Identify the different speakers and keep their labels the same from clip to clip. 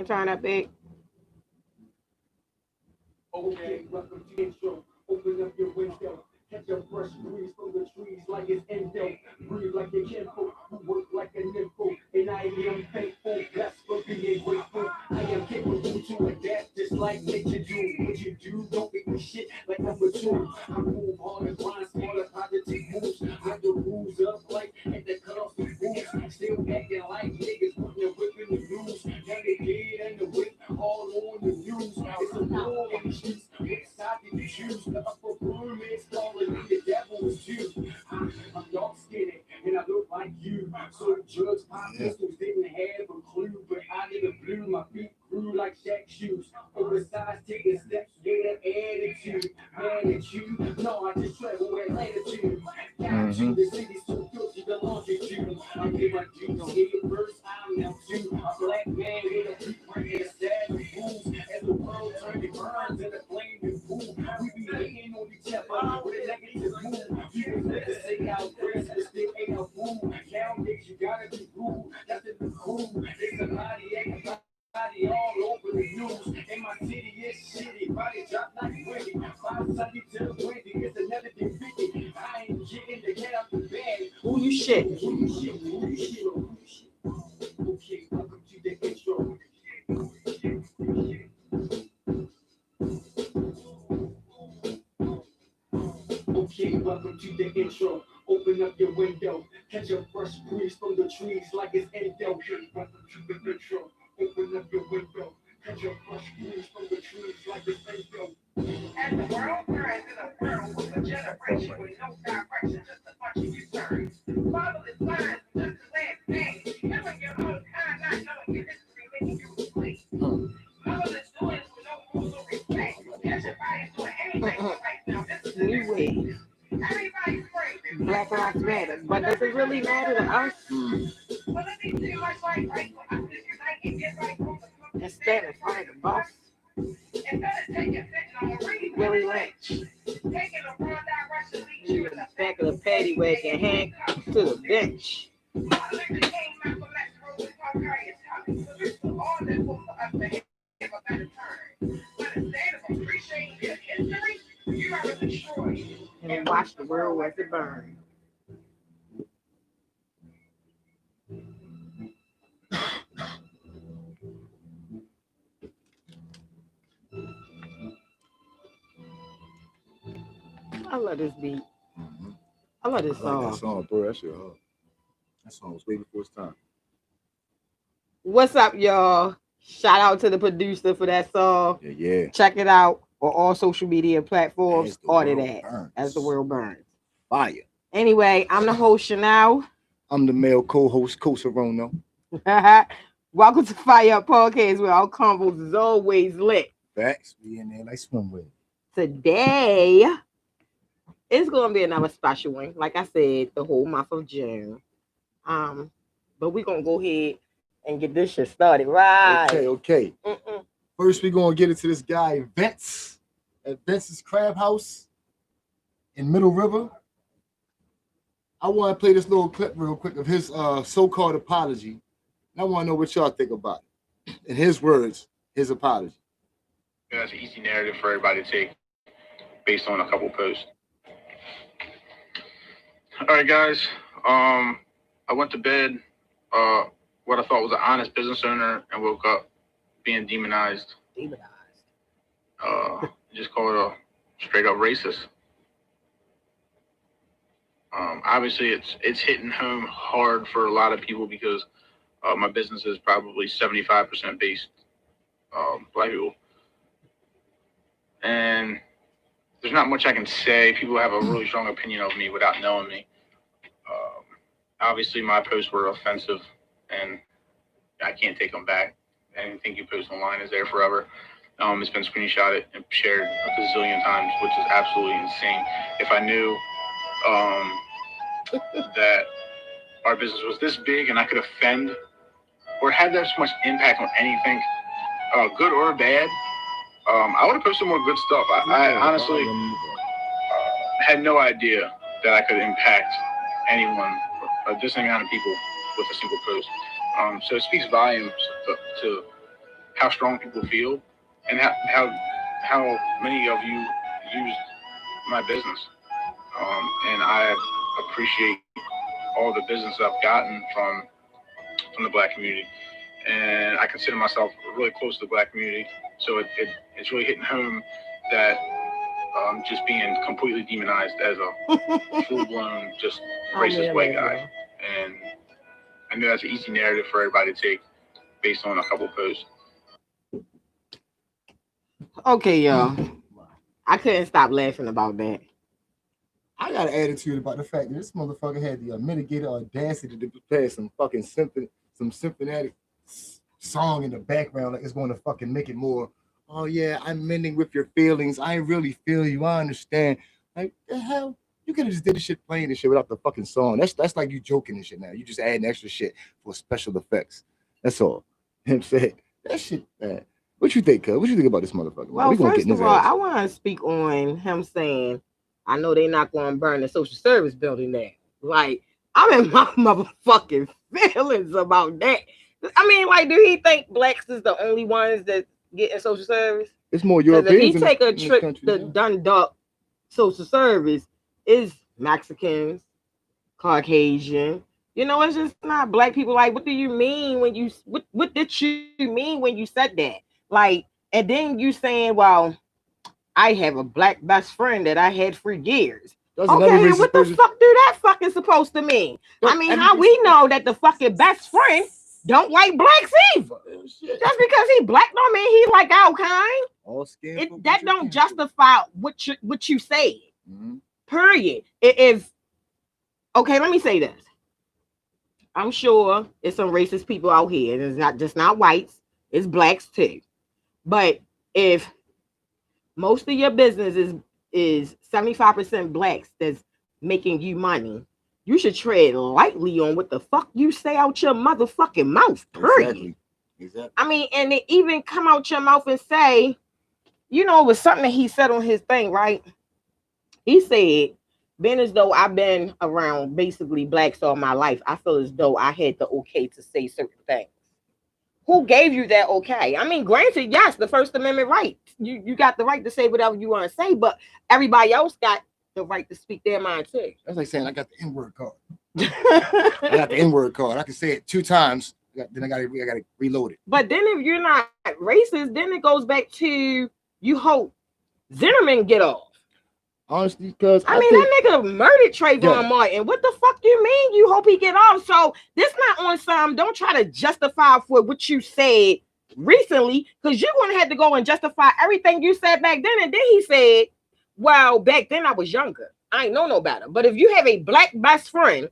Speaker 1: ain't trying that big.
Speaker 2: Okay, welcome to the intro. Open up your window. Catch a fresh breeze from the trees like it's endo. Breathe like a kinfolk, who work like a nympho. And I am thankful, that's for being grateful. I am capable to adapt just like nature do. What you do, don't make me shit like I'm a tool. I move harder, grind smarter, positive moves. Let the rules up like at the coffee booths. Still acting like niggas putting a whip in the news. Now they dead and the whip all on the news. It's a war in the streets. Which side did you choose? The upper pyramid's calling me the devil is you. I'm dark skinned and I look like you. So drugs, pop pistols didn't have a clue. But out of the blue, my feet grew like Shaq shoes. Oversized, taking steps, get an attitude. Mad at you? No, I just travel with latitude. Got you, the city's too filthy, the longitude. I give my dues, here first, I'm now too. A black man with a blueprint and a set of rules. As the world turns and burns and the flame is cool. We be hating on each other with a negative move. You was to say how grace, but still ain't a fool. Nowadays you gotta be rude, that's the new cool. It's a body, everybody all over the news. And my city is shitty, body drop like Wendy. 5 Sunday to the Wendy, it's another thing 50. I ain't getting the get out the bed.
Speaker 1: Who you shit?
Speaker 2: Who you shit? Who you shit? Who you shit? Okay, welcome to the intro. Okay, welcome to the intro. Open up your window. Catch a fresh breeze from the trees like it's endo. Welcome to the intro. Open up your window. Catch a fresh breeze from the trees like it's endo. As the world turns in a world with a generation with no direction, just a bunch of U-turns. Follow the signs, just the last name. Killing your own kind, not knowing your history, making you mislead. Motherless doings with no rules or respect. Everybody's doing anything right now. This is the
Speaker 1: New
Speaker 2: new way.
Speaker 1: wave.
Speaker 2: Everybody's crazy.
Speaker 1: Black Lives Matter. But does it really matter to us?
Speaker 2: Well, let me see my right, right. I think you like it, get right from the
Speaker 1: Instead of fighting the boss,
Speaker 2: instead of taking sitting on a ring,
Speaker 1: Willie Lynch.
Speaker 2: taking a broad direction, lead
Speaker 1: You
Speaker 2: you
Speaker 1: in
Speaker 2: in
Speaker 1: the
Speaker 2: the
Speaker 1: back of the paddy wagon, handcuffed to the bench.
Speaker 2: Martin Luther King, Malcolm X, Rosa Parks, Harriet Tubman. So this was all this was for us to have a better turn. But instead of appreciating your history, you are destroyed.
Speaker 1: And watch the world as it burns. I love this beat. I love this
Speaker 3: I like that
Speaker 1: song.
Speaker 3: song, bro. That shit hard. That song was way before its time.
Speaker 1: What's up, y'all? Shout out to the producer for that song.
Speaker 3: Yeah.
Speaker 1: Check it out on all social media platforms.
Speaker 3: As the
Speaker 1: Order
Speaker 3: World
Speaker 1: that
Speaker 3: Burns.
Speaker 1: as the world burns.
Speaker 3: Fire.
Speaker 1: Anyway, I'm the host Chanel.
Speaker 3: I'm the male co-host, Cosarono.
Speaker 1: Welcome to Fire Up Podcast, where our convos is always lit.
Speaker 3: Facts. We in there like swimwear.
Speaker 1: Today, it's gonna be another special one. Like I said, the whole month of June. But we're gonna go ahead and get this shit started, right?
Speaker 3: Okay.
Speaker 1: Mm-mm.
Speaker 3: First, we're gonna get into this guy, Vince, at Vince's Crab House in Middle River. I want to play this little clip real quick of his so-called apology. And I want to know what y'all think about it. In his words, his apology.
Speaker 4: That's an easy narrative for everybody to take based on a couple posts. All right, guys. I went to bed what I thought was an honest business owner and woke up being demonized. Just call it a straight up racist. Obviously, it's hitting home hard for a lot of people because my business is probably 75% based black people. And there's not much I can say. People have a really strong opinion of me without knowing me. Obviously, my posts were offensive, and I can't take them back. Anything you post online is there forever. It's been screenshotted and shared a gazillion times, which is absolutely insane. If I knew that our business was this big and I could offend or had that much impact on anything, good or bad, I would have posted more good stuff. I honestly had no idea that I could impact anyone, this amount of people with a single post. So it speaks volumes to how strong people feel and how many of you use my business. And I appreciate all the business I've gotten from the black community. And I consider myself really close to the black community. So it's really hitting home that just being completely demonized as a full-blown, just racist white guy. And I know that's an easy narrative for everybody to take based on a couple posts.
Speaker 1: Okay, y'all. I couldn't stop laughing about that.
Speaker 3: I got an attitude about the fact that this motherfucker had the mitigated audacity to play some fucking symphonic song in the background like it's going to fucking make it more. Oh yeah, I'm mending with your feelings. I really feel you. I understand. Like the hell, you could have just did the shit playing this shit without the fucking song. That's like you joking and shit now. You just adding extra shit for special effects. That's all. You know what I'm saying? That shit, man. What you think, cuz? What you think about this motherfucker?
Speaker 1: Well, first of all, I want to speak on him saying, I know they're not going to burn the social service building down. Like, I'm in my motherfucking feelings about that. I mean, like, do he think blacks is the only ones that get in social service?
Speaker 3: It's more Europeans.
Speaker 1: If he take a trip to Dundalk social service, is Mexicans, Caucasian. You know, it's just not black people. Like, what do you mean when you, what did you mean when you said that? Like, and then you saying, well, I have a black best friend that I had for years. Okay, what the fuck do that fucking supposed to mean? I mean, how we know that the fucking best friend don't like blacks either? Just because he black don't mean he like our kind.
Speaker 3: All skin.
Speaker 1: That don't justify what you said. Mm-hmm. Period. Okay, let me say this. I'm sure it's some racist people out here, and it's not just not whites, it's blacks too. But if most of your business is 75% blacks that's making you money, you should tread lightly on what the fuck you say out your motherfucking mouth. Period. Exactly. I mean, and it even come out your mouth and say, you know, it was something that he said on his thing, right? He said, being as though I've been around basically blacks all my life, I feel as though I had the okay to say certain things. Who gave you that okay? I mean, granted, yes, the First Amendment right. You got the right to say whatever you want to say, but everybody else got the right to speak their mind too.
Speaker 3: That's like saying I got the N-word card. I got the N-word card. I can say it 2 times, then I got to reload it.
Speaker 1: But then if you're not racist, then it goes back to you hope Zimmerman get off.
Speaker 3: Honestly, because
Speaker 1: I mean that nigga murdered Trayvon Martin. What the fuck you mean you hope he get off? So this not on some. Don't try to justify for what you said recently, because you're gonna have to go and justify everything you said back then. And then he said, well, back then I was younger. I ain't know no better. But if you have a black best friend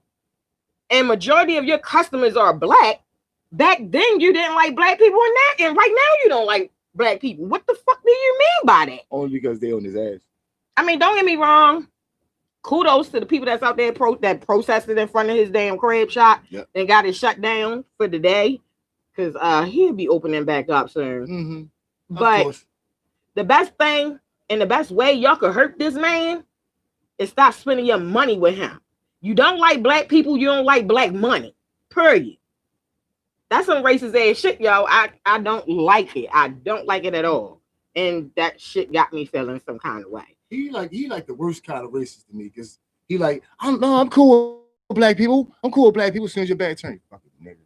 Speaker 1: and majority of your customers are black, back then you didn't like black people and right now you don't like black people. What the fuck do you mean by that?
Speaker 3: Only because they on his ass.
Speaker 1: I mean, don't get me wrong. Kudos to the people that's out there that protested in front of his damn crab shop and got it shut down for the day, because he'll be opening back up soon. Mm-hmm. But the best thing and the best way y'all could hurt this man is stop spending your money with him. You don't like black people, you don't like black money. Period. That's some racist ass shit, y'all. I don't like it. I don't like it at all. And that shit got me feeling some kind of way.
Speaker 3: He like the worst kind of racist to me, because he like, I'm cool with black people. I'm cool with black people as soon as your back turn. Fucking nigga.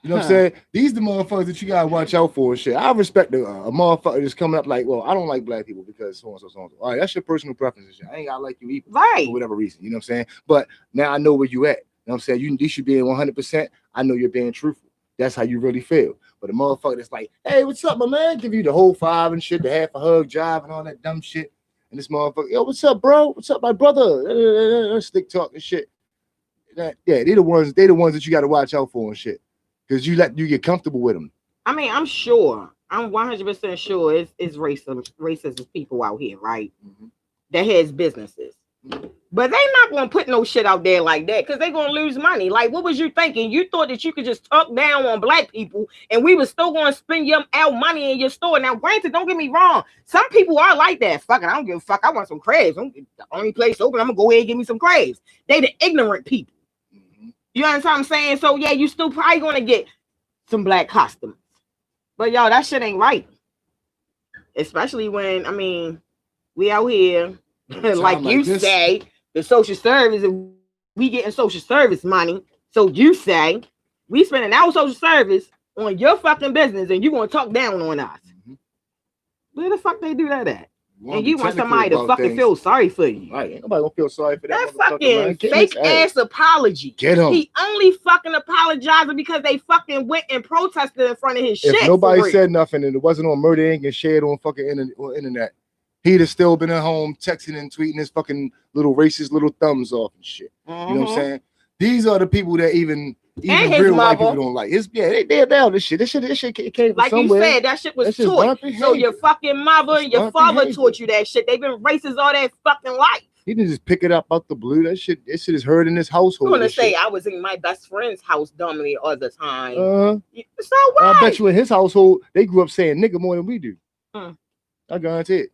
Speaker 3: You know what I'm saying? These the motherfuckers that you gotta watch out for and shit. I respect a motherfucker that's coming up like, well, I don't like black people because so and so, so and so. All right, that's your personal preference and shit. I ain't gotta like you either,
Speaker 1: right?
Speaker 3: For whatever reason. You know what I'm saying? But now I know where you at. You know what I'm saying? You should be in 100%. I know you're being truthful. That's how you really feel. But a motherfucker that's like, hey, what's up, my man? Give you the whole 5 and shit, the half a hug, jive, and all that dumb shit. And this motherfucker, yo, what's up, bro? What's up, my brother? Stick talk and shit. They the ones that you got to watch out for and shit, because you get comfortable with them.
Speaker 1: I mean, I'm 100% sure it's racist people out here, right? Mm-hmm. That has businesses. Mm-hmm. But they not gonna put no shit out there like that, because they're gonna lose money. Like, what was you thinking? You thought that you could just talk down on black people and we was still gonna spend our money in your store. Now, granted, don't get me wrong, some people are like that. Fuck it, I don't give a fuck. I want some crabs. The only place open, I'm gonna go ahead and give me some crabs. They the ignorant people. Mm-hmm. You understand what I'm saying? So yeah, you still probably gonna get some black customers. But y'all, that shit ain't right. Especially when, I mean, we out here, like you say, the social service, we getting social service money. So you say, we spending our social service on your fucking business and you gonna talk down on us. Mm-hmm. Where the fuck they do that at? And you want somebody to fucking feel sorry for you.
Speaker 3: Right, ain't nobody gonna feel sorry for that.
Speaker 1: That fucking fake ass apology.
Speaker 3: Get him.
Speaker 1: He only fucking apologizing because they fucking went and protested in front of his shit.
Speaker 3: If nobody said nothing and it wasn't on Murder Inc. and shared on fucking internet, he'd have still been at home texting and tweeting his fucking little racist little thumbs off and shit. Mm-hmm. You know what I'm saying? These are the people that even real white people don't like. They about this shit. This shit came from
Speaker 1: like
Speaker 3: somewhere.
Speaker 1: You said, that shit was taught. So your fucking mother and your father taught you that shit. They've been racist all their fucking life.
Speaker 3: He didn't just pick it up out the blue. That shit is heard in his household.
Speaker 1: I'm gonna say I was in my best friend's house dominantly all the time. So what?
Speaker 3: I bet you in his household they grew up saying nigga more than we do. I guarantee it.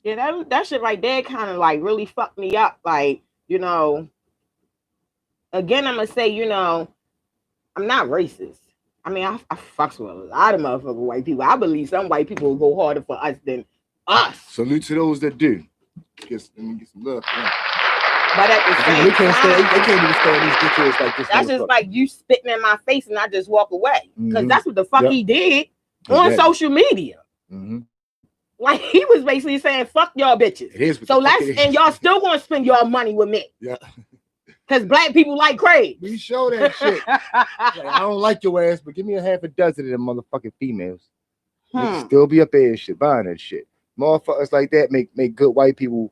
Speaker 1: Yeah, that shit right there kind of like really fucked me up. Like, you know, again, I'm gonna say, you know, I'm not racist. I mean, I fucks with a lot of motherfucking white people. I believe some white people will go harder for us than us.
Speaker 3: Salute to those that do. Let me get some love. Yeah.
Speaker 1: But at the same time,
Speaker 3: they can't even stand these details like this.
Speaker 1: That's just like you spitting in my face and I just walk away. Because that's what the fuck he did on social media. Mm-hmm. Like he was basically saying, fuck y'all bitches.
Speaker 3: It is.
Speaker 1: So and y'all still gonna spend your money with me.
Speaker 3: Yeah.
Speaker 1: Because black people like Craig.
Speaker 3: We show that shit. Like, I don't like your ass, but give me a half a dozen of them motherfucking females. Still be up there and shit, buying that shit. Motherfuckers like that make good white people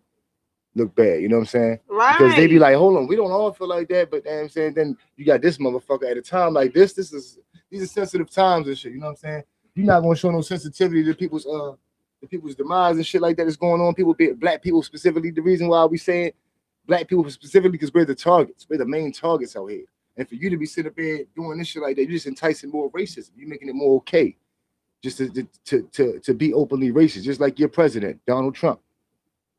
Speaker 3: look bad. You know what I'm saying?
Speaker 1: Right.
Speaker 3: Because they be like, hold on, we don't all feel like that, but I'm saying then you got this motherfucker at a time like this. These are sensitive times and shit. You know what I'm saying? You're not gonna show no sensitivity to people's demise and shit like that is going on. Black people specifically. The reason why we saying black people specifically because we're the targets. We're the main targets out here. And for you to be sitting up there doing this shit like that, you're just enticing more racism. You're making it more okay. Just to be openly racist, just like your president, Donald Trump.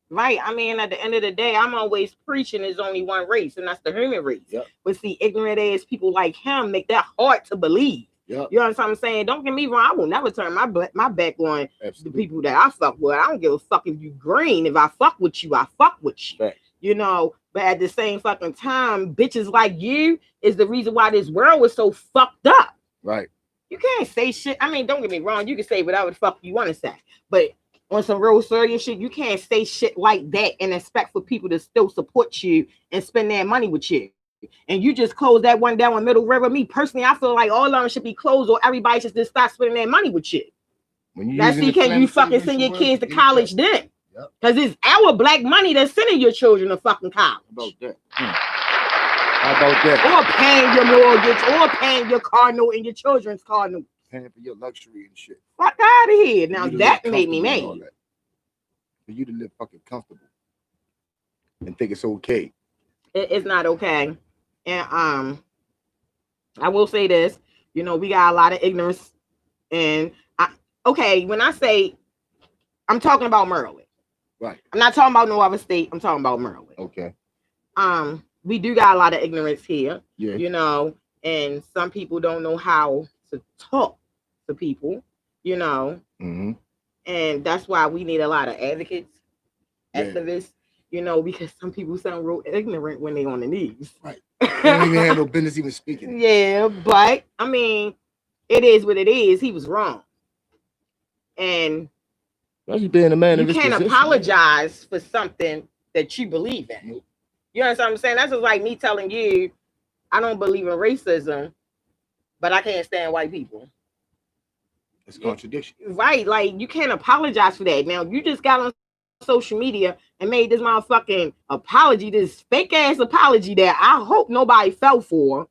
Speaker 1: Right. I mean, at the end of the day, I'm always preaching there's only one race, and that's the human race. Yep. But see, ignorant ass people like him make that hard to believe. Yep. You know what I'm saying? Don't get me wrong. I will never turn my back on the people that I fuck with. I don't give a fuck if you green. If I fuck with you, I fuck with you. Right. You know, but at the same fucking time, bitches like you is the reason why this world was so fucked up.
Speaker 3: Right.
Speaker 1: You can't say shit. I mean, don't get me wrong. You can say whatever the fuck you want to say. But on some real serious shit, you can't say shit like that and expect for people to still support you and spend their money with you. And you just close that one down in Middle River. Me, personally, I feel like all of them should be closed or everybody should just start spending their money with you. Let's see, can you fucking send your kids to college then? Because it's our black money that's sending your children to fucking college.
Speaker 3: About that. How about that?
Speaker 1: Or paying your mortgage, or paying your car note and your children's car note.
Speaker 3: Paying for your luxury and shit.
Speaker 1: Fuck out of here. Now that made me mad.
Speaker 3: For you to live fucking comfortable and think it's okay.
Speaker 1: It's not okay. And I will say this, you know, we got a lot of ignorance. And when I say I'm talking about Maryland.
Speaker 3: Right.
Speaker 1: I'm not talking about no other state. I'm talking about Maryland.
Speaker 3: Okay.
Speaker 1: We do got a lot of ignorance here,
Speaker 3: you
Speaker 1: know, and some people don't know how to talk to people, you know, and that's why we need a lot of advocates, activists, you know, because some people sound real ignorant when they on the knees.
Speaker 3: Right. They don't even have no business even speaking.
Speaker 1: Yeah, but I mean, it is what it is. He was wrong. And
Speaker 3: you being a man
Speaker 1: you can't apologize for something that you believe in. You know what I'm saying? That's just like me telling you, I don't believe in racism, but I can't stand white people.
Speaker 3: It's contradiction.
Speaker 1: Right. Like, you can't apologize for that. Now, you just got on social media and made this motherfucking apology, this fake ass apology that I hope nobody fell for.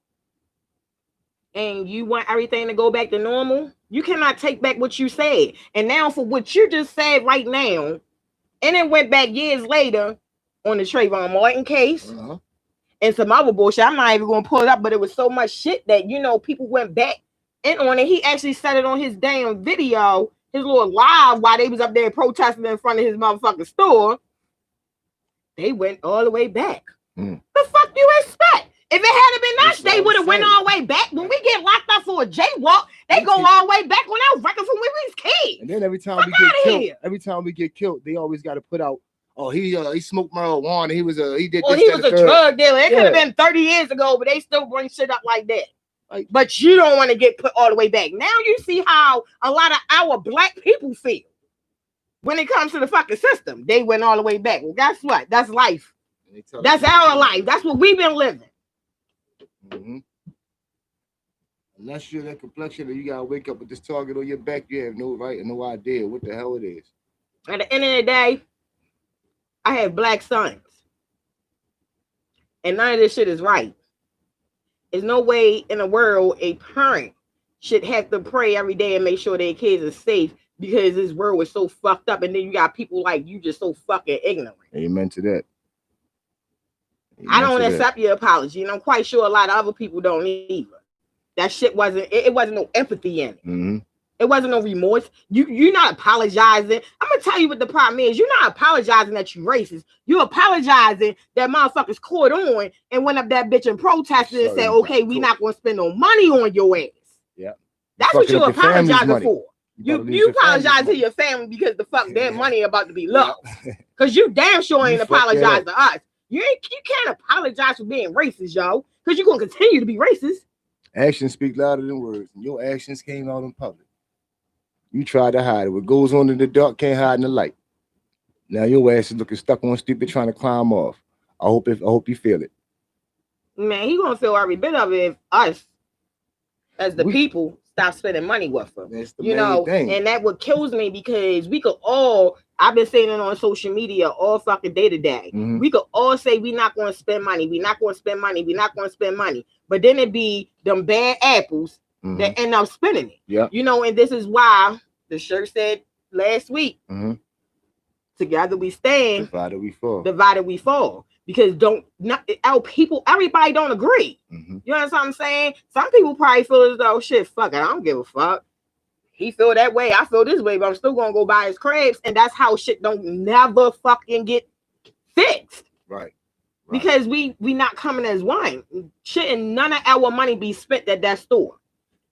Speaker 1: And you want everything to go back to normal. You cannot take back what you said. And now for what you just said right now, and it went back years later, on the Trayvon Martin case and some other bullshit. I'm not even going to pull it up, but it was so much shit that, you know, people went back in on it. He actually said it on his damn video, his little live while they was up there protesting in front of his motherfucking store. They went all the way back. The fuck you expect? If it hadn't been us, they would have went all the way back. When we get locked up for a jaywalk, They go all the way back when I was working from when we was kids.
Speaker 3: And then every time we get killed, they always got to put out, oh, he smoked marijuana. He was a
Speaker 1: drug dealer. It could have been 30 years ago, but they still bring shit up like that. But you don't want to get put all the way back. Now you see how a lot of our black people feel when it comes to the fucking system. They went all the way back. Well, guess what? That's life. That's our life. That's what we've been living.
Speaker 3: Mm-hmm. Unless you're that complexion and you gotta wake up with this target on your back, you have no right and no idea what the hell it is.
Speaker 1: At the end of the day, I have black sons. And none of this shit is right. There's no way in the world a parent should have to pray every day and make sure their kids are safe because this world is so fucked up. And then you got people like you just so fucking ignorant.
Speaker 3: Amen to that.
Speaker 1: I don't accept your apology. And I'm quite sure a lot of other people don't either. That shit wasn't no empathy in it.
Speaker 3: Mm-hmm.
Speaker 1: It wasn't no remorse. You're not apologizing. I'm gonna tell you what the problem is. You're not apologizing that you're racist. You're apologizing that motherfuckers caught on and went up that bitch and protested and said, okay, we not gonna spend no money on your ass.
Speaker 3: Yeah.
Speaker 1: That's what you're apologizing for. You apologize to your family because the fuck their money about to be lost. Because you damn sure ain't apologize to us. You can't apologize for being racist, yo. Because you're gonna continue to be racist.
Speaker 3: Actions speak louder than words. And your actions came out in public. You tried to hide it. What goes on in the dark can't hide in the light. Now your ass is looking stuck on stupid trying to climb off. I hope you feel it.
Speaker 1: Man, he gonna feel every bit of it if us, as the people, stop spending money with him.
Speaker 3: That's the main thing.
Speaker 1: And that what kills me because we could all, I've been saying it on social media all fucking day to day.
Speaker 3: Mm-hmm.
Speaker 1: We could all say we're not going to spend money. We're not going to spend money. We're not going to spend money. But then it be them bad apples that end up spending it.
Speaker 3: Yeah.
Speaker 1: And this is why the shirt said last week, together we stand,
Speaker 3: divided we fall.
Speaker 1: Divided we fall. Because our people, everybody don't agree.
Speaker 3: Mm-hmm.
Speaker 1: You know what I'm saying? Some people probably feel as though, shit, fuck it, I don't give a fuck. He feel that way, I feel this way, but I'm still gonna go buy his crabs, and that's how shit don't never fucking get fixed.
Speaker 3: Right.
Speaker 1: Because we not coming as one. Shouldn't none of our money be spent at that store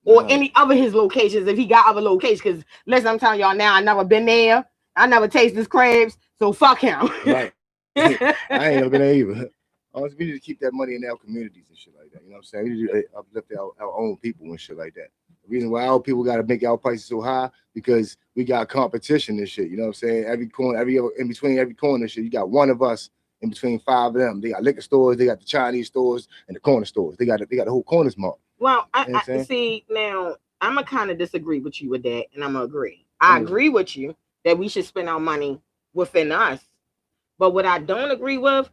Speaker 1: or any other his locations if he got other locations. Because listen, I'm telling y'all now, I never been there. I never tasted his crabs, so fuck him.
Speaker 3: Right. I ain't never been there either. Honestly, we need to keep that money in our communities and shit like that. You know what I'm saying? We need to uplift our own people and shit like that. The reason why our people got to make our prices so high because we got competition and shit. You know what I'm saying? In between every corner and shit, you got one of us in between five of them. They got liquor stores, they got the Chinese stores, and the corner stores. They got the whole corner mall.
Speaker 1: Well, I see now. I'm gonna kind of disagree with you with that, and I'm gonna agree. I agree with you that we should spend our money within us. But what I don't agree with,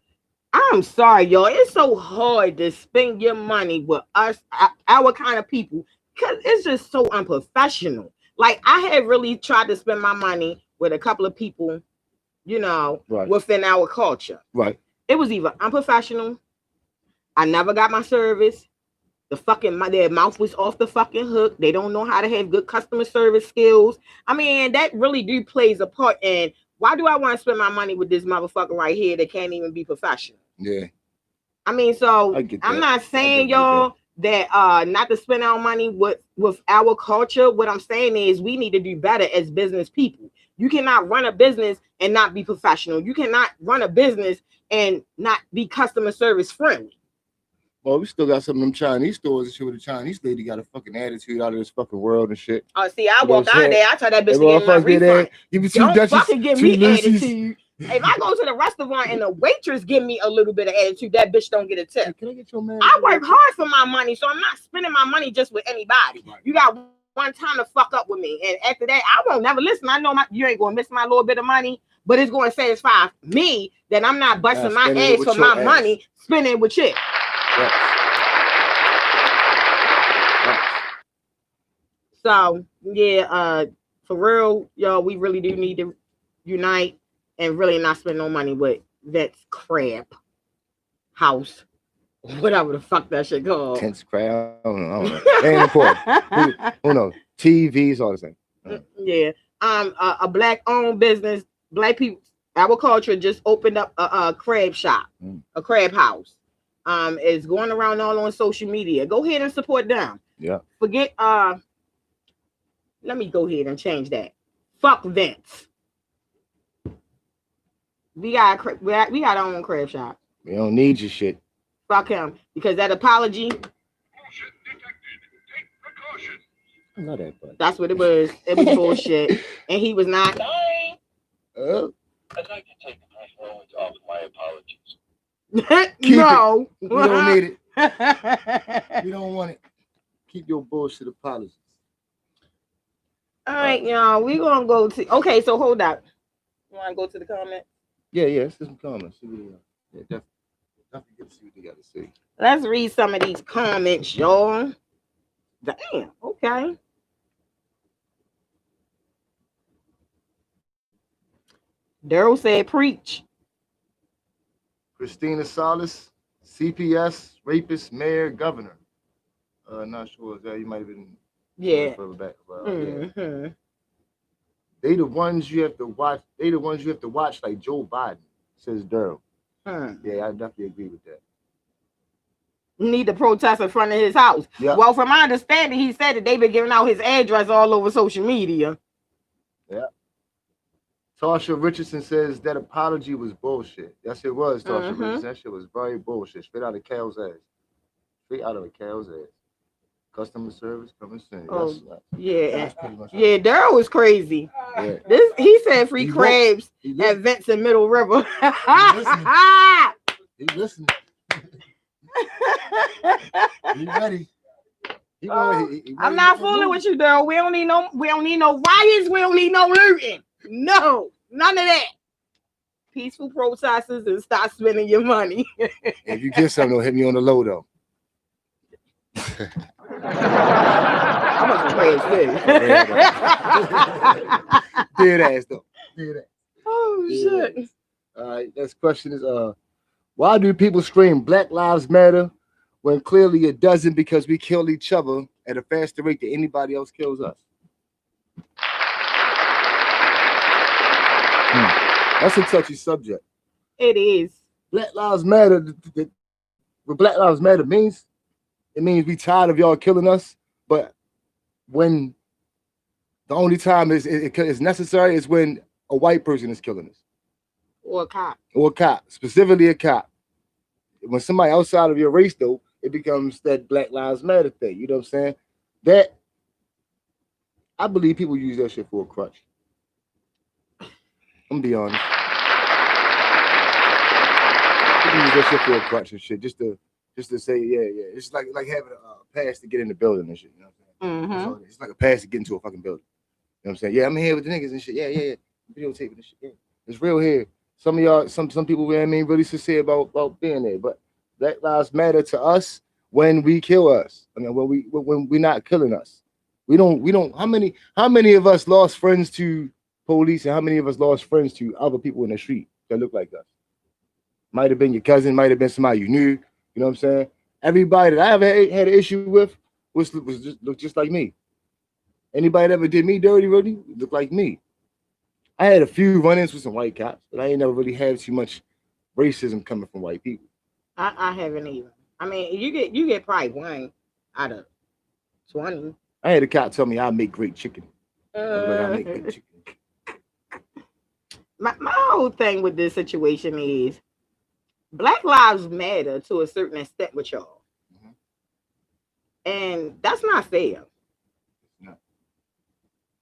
Speaker 1: I'm sorry, y'all. It's so hard to spend your money with us, our kind of people, because it's just so unprofessional. Like, I have really tried to spend my money with a couple of people, within our culture.
Speaker 3: Right.
Speaker 1: It was either unprofessional, I never got my service, their mouth was off the fucking hook, they don't know how to have good customer service skills. I mean, that really plays a part in why do I want to spend my money with this motherfucker right here that can't even be professional?
Speaker 3: Yeah.
Speaker 1: I mean, so I'm not saying y'all that not to spend our money with our culture. What I'm saying is we need to do better as business people. You cannot run a business and not be professional. You cannot run a business and not be customer service friendly.
Speaker 3: Well, we still got some of them Chinese stores and shit with the Chinese lady got a fucking attitude out of this fucking world and shit.
Speaker 1: Oh, see, I walked out there. I told that bitch to give me my refund.
Speaker 3: Don't
Speaker 1: fucking give me attitude. If I go to the restaurant and the waitress give me a little bit of attitude, that bitch don't get a tip.
Speaker 3: Hey, can I get your man?
Speaker 1: I work hard for my money, so I'm not spending my money just with anybody. Right. You got one time to fuck up with me, and after that, I won't never listen. I know you ain't gonna miss my little bit of money, but it's gonna satisfy me that I'm not busting my ass for my money, spending it with you. Yes. So yeah, for real, y'all, we really do need to unite and really not spend no money with Vets Crab House, whatever the fuck that shit called.
Speaker 3: Tense crab. I don't know. Ain't important. Who knows? TV's all the same.
Speaker 1: Yeah. A black-owned business. Black people, our culture just opened up a crab shop, a crab house. It's going around all on social media. Go ahead and support them.
Speaker 3: Yeah.
Speaker 1: Forget Let me go ahead and change that. Fuck Vince. We got our own crab shop.
Speaker 3: We don't need your shit.
Speaker 1: Fuck him. Because that apology,
Speaker 3: I know that, but
Speaker 1: that's what it was. It was bullshit. And he was not.
Speaker 5: I'd like to take a brief moment to offer my apologies.
Speaker 1: No.
Speaker 3: we don't need it. We don't want it. Keep your bullshit apologies.
Speaker 1: All right, y'all. We're going to go to. Okay, so hold up. You want to go to the comments?
Speaker 3: Yeah, let's get some comments. Yeah, definitely get to see what they got to say.
Speaker 1: Let's read some of these comments, y'all. Damn, okay. Daryl said, preach.
Speaker 3: Christina Salas, CPS, rapist, mayor, governor. Not sure. That you might have been further back. Yeah. They the ones you have to watch. They the ones you have to watch, like Joe Biden, says Daryl. Yeah, I definitely agree with that.
Speaker 1: Need to protest in front of his house.
Speaker 3: Yep.
Speaker 1: Well, from my understanding, he said that they've been giving out his address all over social media.
Speaker 3: Yeah. Tasha Richardson says that apology was bullshit. Yes, it was, Tasha Richardson. That shit was very bullshit. Straight out of Cal's ass. Straight out of a Cal's ass. Customer service coming soon.
Speaker 1: Oh,
Speaker 3: that's pretty much
Speaker 1: yeah, Daryl was crazy.
Speaker 3: Yeah.
Speaker 1: He said free
Speaker 3: He
Speaker 1: crabs
Speaker 3: He
Speaker 1: at Vents in Middle River.
Speaker 3: He listening. He ready.
Speaker 1: I'm not fooling with you, Daryl. We don't need no riots. We don't need no looting. No, none of that. Peaceful protesters and stop spending your money.
Speaker 3: If you get something, don't hit me on the low though.
Speaker 1: I wasn't crazy.
Speaker 3: Dead ass though. Dead ass.
Speaker 1: Oh shit.
Speaker 3: All right, next question is why do people scream Black Lives Matter when clearly it doesn't, because we kill each other at a faster rate than anybody else kills us? That's a touchy subject.
Speaker 1: It is.
Speaker 3: Black Lives Matter. What Black Lives Matter means, it means we tired of y'all killing us. But when the only time it's necessary is when a white person is killing us.
Speaker 1: Or a cop.
Speaker 3: Or a cop, specifically a cop. When somebody outside of your race, though, it becomes that Black Lives Matter thing. You know what I'm saying? That, I believe people use that shit for a crutch. I'm gonna be honest. People use that shit for a crutch and shit, just to say, yeah. It's like having a pass to get in the building and shit. You know what I'm saying? So it's like a pass to get into a fucking building. You know what I'm saying? Yeah, I'm here with the niggas and shit. Yeah. Videotaping this shit. Yeah. It's real here. Some of y'all, some people, you know what I mean, really sincere about being there. But Black Lives Matter to us when we kill us. I mean, when we're not killing us. We don't. How many of us lost friends to police, and how many of us lost friends to other people in the street that look like us? Might have been your cousin, might have been somebody you knew. You know what I'm saying? Everybody that I ever had an issue with looked just like me. Anybody that ever did me dirty, really looked like me. I had a few run-ins with some white cops, but I ain't never really had too much racism coming from white people.
Speaker 1: I haven't either. I mean, you get probably one out of 20.
Speaker 3: I had a cop tell me I make great chicken. I make good chicken.
Speaker 1: My whole thing with this situation is Black Lives Matter to a certain extent with y'all. And that's not fair.
Speaker 3: No.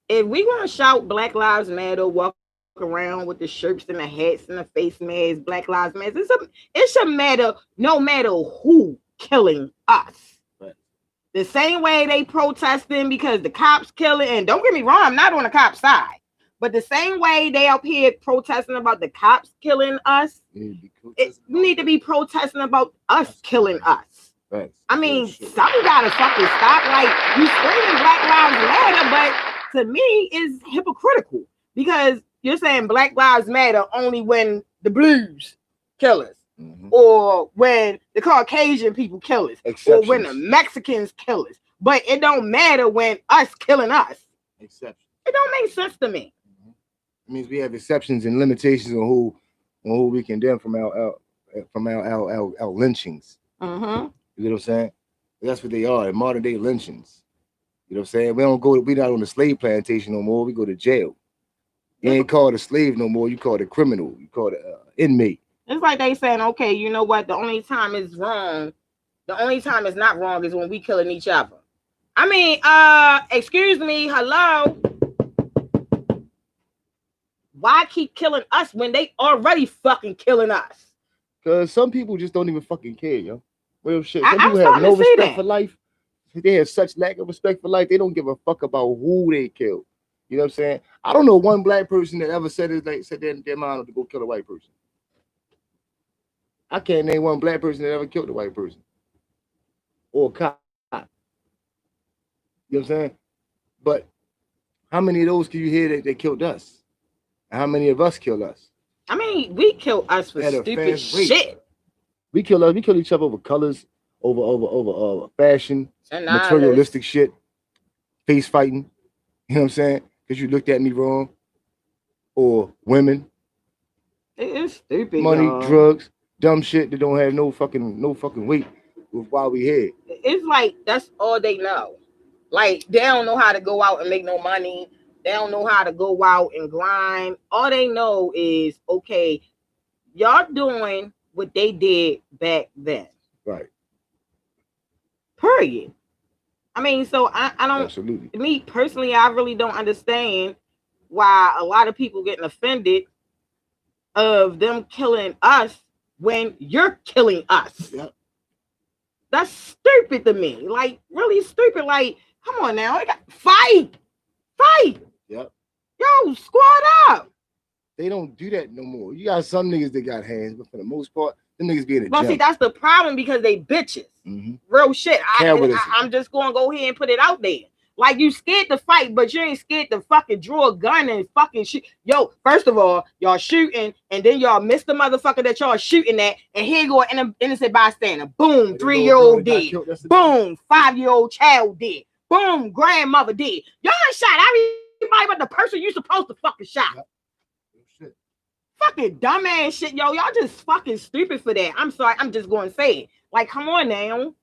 Speaker 1: If we want to shout Black Lives Matter, walk around with the shirts and the hats and the face masks, Black Lives Matter, it should matter no matter who killing us.
Speaker 3: Right.
Speaker 1: The same way they protesting because the cops killing, and don't get me wrong, I'm not on the cop side. But the same way they up here protesting about the cops killing us, we need to be protesting about us killing us.
Speaker 3: Right.
Speaker 1: I mean, something gotta fucking stop. Like, you screaming Black Lives Matter, but to me, it's hypocritical because you're saying Black Lives Matter only when the blues kill us, or when the Caucasian people kill us, or when the Mexicans kill us. But it don't matter when us killing us.
Speaker 3: Exceptions.
Speaker 1: It don't make sense to me.
Speaker 3: It means we have exceptions and limitations on who we condemn from our lynchings. You know what I'm saying? That's what they are, modern day lynchings. You know what I'm saying? We not on the slave plantation no more. We go to jail. You ain't called a slave no more. You called a criminal. You called an inmate.
Speaker 1: It's like they saying, okay, you know what? The only time it's wrong, the only time it's not wrong is when we killing each other. I mean, excuse me, hello. Why keep killing us when they already fucking killing us?
Speaker 3: Because some people just don't even fucking care, yo. Real shit.
Speaker 1: I'm
Speaker 3: Some people have
Speaker 1: starting
Speaker 3: no
Speaker 1: to see
Speaker 3: respect
Speaker 1: that.
Speaker 3: for life. They have such lack of respect for life. They don't give a fuck about who they kill. You know what I'm saying? I don't know one black person that ever said their mind to go kill a white person. I can't name one black person that ever killed a white person or a cop. You know what I'm saying? But how many of those can you hear that they killed us? And how many of us killed us?
Speaker 1: I mean, we kill us for
Speaker 3: At a
Speaker 1: stupid
Speaker 3: fast rate.
Speaker 1: shit.
Speaker 3: We kill each other over colors, over fashion,
Speaker 1: And
Speaker 3: materialistic shit, face fighting. You know what I'm saying? Because you looked at me wrong. Or women,
Speaker 1: it is stupid.
Speaker 3: money,
Speaker 1: y'all.
Speaker 3: drugs, dumb shit that don't have no fucking weight with why we here.
Speaker 1: It's like that's all they know. Like they don't know how to go out and make no money. They don't know how to go out and grind. All they know is, okay, y'all doing what they did back then.
Speaker 3: Right.
Speaker 1: Period. I mean, so I don't.
Speaker 3: Absolutely.
Speaker 1: Me personally, I really don't understand why a lot of people getting offended of them killing us when you're killing us.
Speaker 3: Yep.
Speaker 1: That's stupid to me. Like, really stupid. Like, come on now. Fight.
Speaker 3: Yep.
Speaker 1: Yo, squad up.
Speaker 3: They don't do that no more. You got some niggas that got hands, but for the most part, them niggas be in the
Speaker 1: Well, see,
Speaker 3: gym.
Speaker 1: that's the problem because they bitches.
Speaker 3: Mm-hmm.
Speaker 1: Real shit.
Speaker 3: Cowardice.
Speaker 1: I'm just going to go ahead and put it out there. Like, you scared to fight, but you ain't scared to fucking draw a gun and fucking shoot. Yo, first of all, y'all shooting, and then y'all miss the motherfucker that y'all shooting at, and here go an innocent bystander. Boom, 3-year-old dead. Boom, 5-year-old child dead. Boom, grandmother dead. Y'all shot everybody but the person you supposed to fucking shot.
Speaker 3: Yep. Shit.
Speaker 1: Fucking dumbass shit, yo. Y'all just fucking stupid for that. I'm sorry, I'm just going to say it. Like, come on now.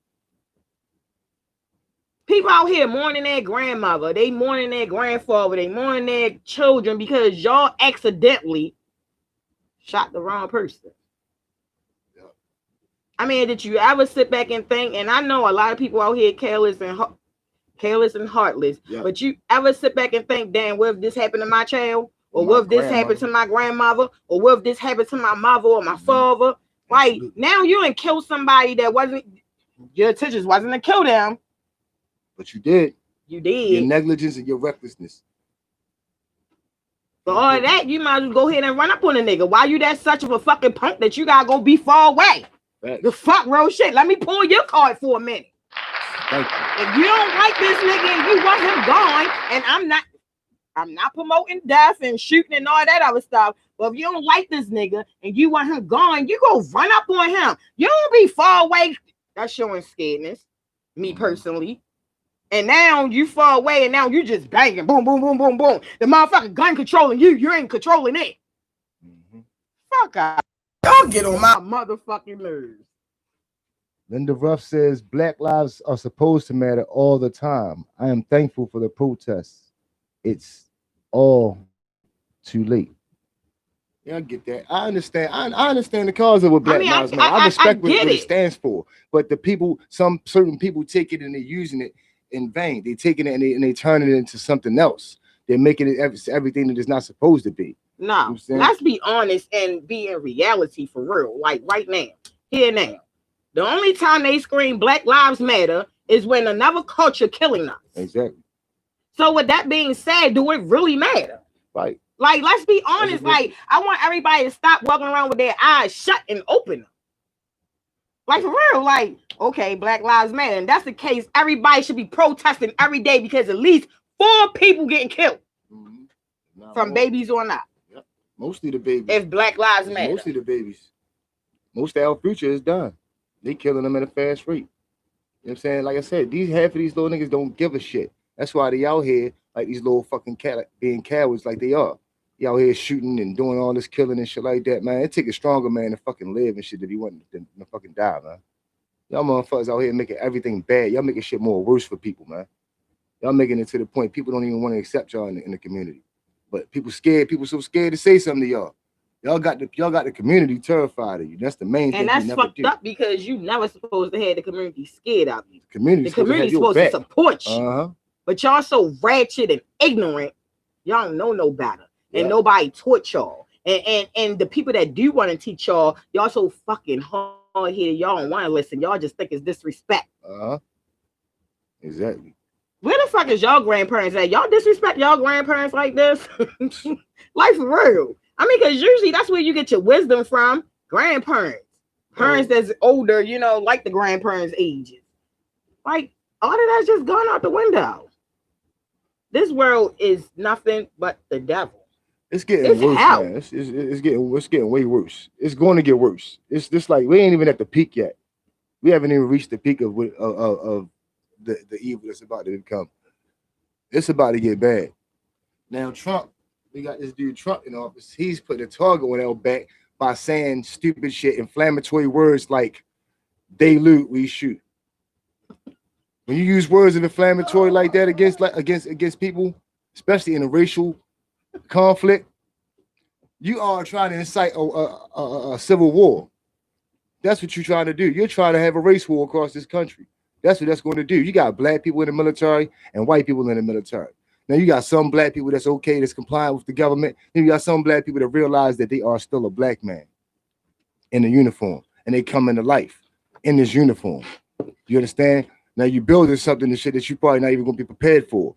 Speaker 1: People out here mourning their grandmother, they mourning their grandfather, they mourning their children because y'all accidentally shot the wrong person.
Speaker 3: Yeah.
Speaker 1: I mean, did you ever sit back and think? And I know a lot of people out here careless and heartless,
Speaker 3: Yeah.
Speaker 1: but you ever sit back and think, damn, what if this happened to my child? Or what if this happened to my grandmother? Or what if this happened to my mother or my father? Like, now you done killed somebody that wasn't, your intentions wasn't to kill them.
Speaker 3: But you did.
Speaker 1: You did.
Speaker 3: Your negligence and your recklessness.
Speaker 1: For all that, you might as well go ahead and run up on a nigga. Why you that such of a fucking punk that you gotta go be far away?
Speaker 3: Facts.
Speaker 1: The fuck, real shit. Let me pull your card for a minute.
Speaker 3: Thank you.
Speaker 1: If you don't like this nigga and you want him gone, and I'm not promoting death and shooting and all that other stuff. But if you don't like this nigga and you want him gone, you go run up on him. You don't be far away. That's showing scaredness. Me personally. And now you far away and now you just banging. Boom, boom, boom, boom, boom. The motherfucking gun controlling you. You ain't controlling it.
Speaker 3: Mm-hmm.
Speaker 1: Fuck out. Y'all get on my motherfucking nerves.
Speaker 3: Linda Ruff says Black lives are supposed to matter all the time. I am thankful for the protests. It's all too late. Yeah, I get that. I understand. I understand the cause of what Black Lives Matter. I respect what it stands for. But the people, certain people take it and they're using it in vain. They taking it and they turn it into something else. They're making it everything that it's not supposed to be.
Speaker 1: No, let's be honest and be in reality for real. Like right now, here now. The only time they scream Black Lives Matter is when another culture killing us.
Speaker 3: Exactly.
Speaker 1: So with that being said, do it really matter?
Speaker 3: Right.
Speaker 1: Like, let's be honest. Like, I want everybody to stop walking around with their eyes shut and open. Like, for real. Like, okay, Black Lives Matter. And that's the case. Everybody should be protesting every day because at least 4 people getting killed. Mm-hmm. From babies on up.
Speaker 3: Yep. Mostly the babies.
Speaker 1: If Black Lives Matter.
Speaker 3: Mostly the babies. Most of our future is done. They killing them at a fast rate. You know what I'm saying? Like I said, half of these little niggas don't give a shit. That's why they out here like these little fucking being cowards like they are. They out here shooting and doing all this killing and shit like that, man. It take a stronger man to fucking live and shit if he wanted to fucking die, man. Y'all motherfuckers out here making everything bad. Y'all making shit more worse for people, man. Y'all making it to the point people don't even want to accept y'all in the community. But people scared. People so scared to say something to y'all. Y'all got the community terrified of you. That's the main thing.
Speaker 1: And that's fucked up because you never supposed to have the community scared of you.
Speaker 3: The community's
Speaker 1: supposed to support you.
Speaker 3: Uh-huh.
Speaker 1: But y'all so ratchet and ignorant, y'all don't know no better. And nobody taught y'all. And the people that do want to teach y'all so fucking hard-headed, y'all don't want to listen. Y'all just think it's disrespect.
Speaker 3: Uh-huh. Exactly.
Speaker 1: Where the fuck is y'all grandparents at? Y'all disrespect y'all grandparents like this? Like for real. I mean, because usually that's where you get your wisdom from. Grandparents. Parents that's older, you know, like the grandparents' ages. Like, all of that's just gone out the window. This world is nothing but the devil.
Speaker 3: It's getting worse, man. It's getting way worse. It's going to get worse. It's just like we ain't even at the peak yet. We haven't even reached the peak of the evil that's about to come. It's about to get bad. Now Trump, we got this dude Trump in office. He's put a target on our back by saying stupid shit, inflammatory words like "they loot, we shoot." When you use words of inflammatory like that against people, especially in a racial conflict, you are trying to incite a civil war. That's what you're trying to do. You're trying to have a race war across this country. That's what that's going to do. You got black people in the military and white people in the military. Now you got some black people that's okay, that's compliant with the government. Then you got some black people that realize that they are still a black man in a uniform, and they come into life in this uniform. You understand? Now you're building something and shit that you probably not even going to be prepared for.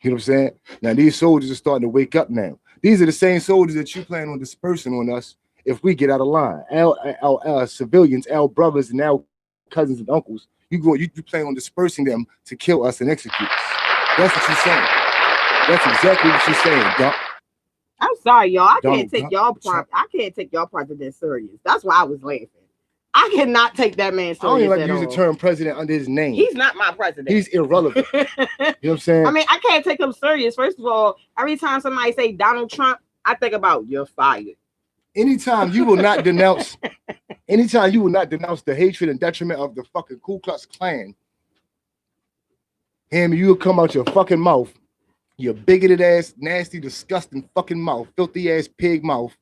Speaker 3: You know what I'm saying? Now these soldiers are starting to wake up now. These are the same soldiers that you plan on dispersing on us if we get out of line. Our civilians, our brothers, and our cousins and uncles, you plan on dispersing them to kill us and execute us. That's what you're saying. That's exactly what you're saying, Dump.
Speaker 1: I'm sorry, y'all. I can't take y'all president serious. That's why I was laughing. I cannot take that man serious.
Speaker 3: I don't even like to use the term president under his name.
Speaker 1: He's not my president.
Speaker 3: He's irrelevant. You know what I'm saying?
Speaker 1: I mean, I can't take him serious. First of all, every time somebody say Donald Trump, I think about you're fired.
Speaker 3: Anytime you will not denounce the hatred and detriment of the fucking Ku Klux Klan, him, you will come out your fucking mouth, your bigoted ass, nasty, disgusting fucking mouth, filthy ass pig mouth,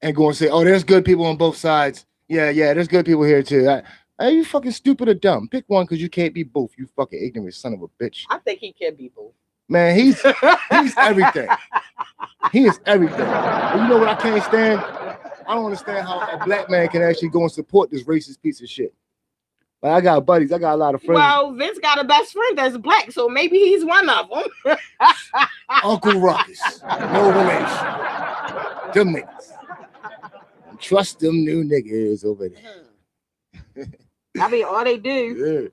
Speaker 3: and go and say, oh, there's good people on both sides. Yeah, there's good people here too. Are you fucking stupid or dumb? Pick one because you can't be both, you fucking ignorant son of a bitch.
Speaker 1: I think he can be both.
Speaker 3: Man, he's everything. He is everything. And you know what I can't stand? I don't understand how a black man can actually go and support this racist piece of shit. Like, I got buddies, I got a lot of friends.
Speaker 1: Well, Vince got a best friend that's black, so maybe he's one of them.
Speaker 3: Uncle Ruckus. No relation. Them niggas. Trust them new niggas over there.
Speaker 1: I mean, all they do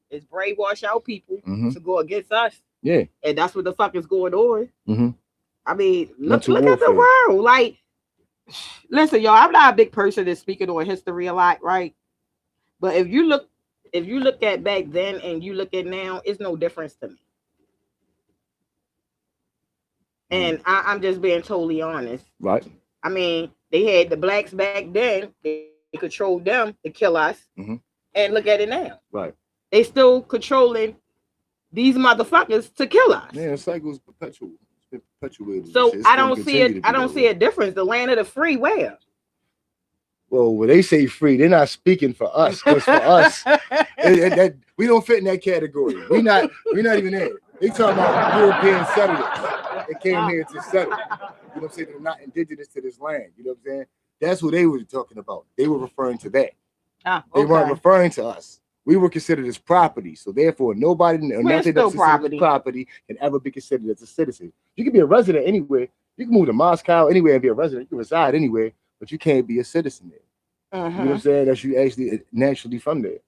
Speaker 1: is brainwash our people to go against us.
Speaker 3: Yeah.
Speaker 1: And that's what the fuck is going on.
Speaker 3: Mm-hmm.
Speaker 1: I mean, look at the world. Like, listen, y'all, I'm not a big person that's speaking on history a lot, right? But if you look at back then and you look at now, it's no difference to me. And I'm just being totally honest.
Speaker 3: Right.
Speaker 1: I mean, they had the blacks back then. They controlled them to kill us.
Speaker 3: Mm-hmm.
Speaker 1: And look at it now.
Speaker 3: Right.
Speaker 1: They still controlling these motherfuckers to kill us.
Speaker 3: Yeah, the cycle's perpetual. It's been perpetuated.
Speaker 1: So I don't see a difference. The land of the free, where?
Speaker 3: Well, when they say free, they're not speaking for us. Because for us, we don't fit in that category. We're not even there. They talking about European settlers. They came here to settle. You know what I'm saying? They're not indigenous to this land. You know what I'm saying? That's what they were talking about. They were referring to that. They weren't referring to us. We were considered as property. So therefore, nobody or nothing that's property can ever be considered as a citizen. You can be a resident anywhere. You can move to Moscow anywhere and be a resident. You can reside anywhere, but you can't be a citizen there. You know what I'm saying? That's you actually naturally from there.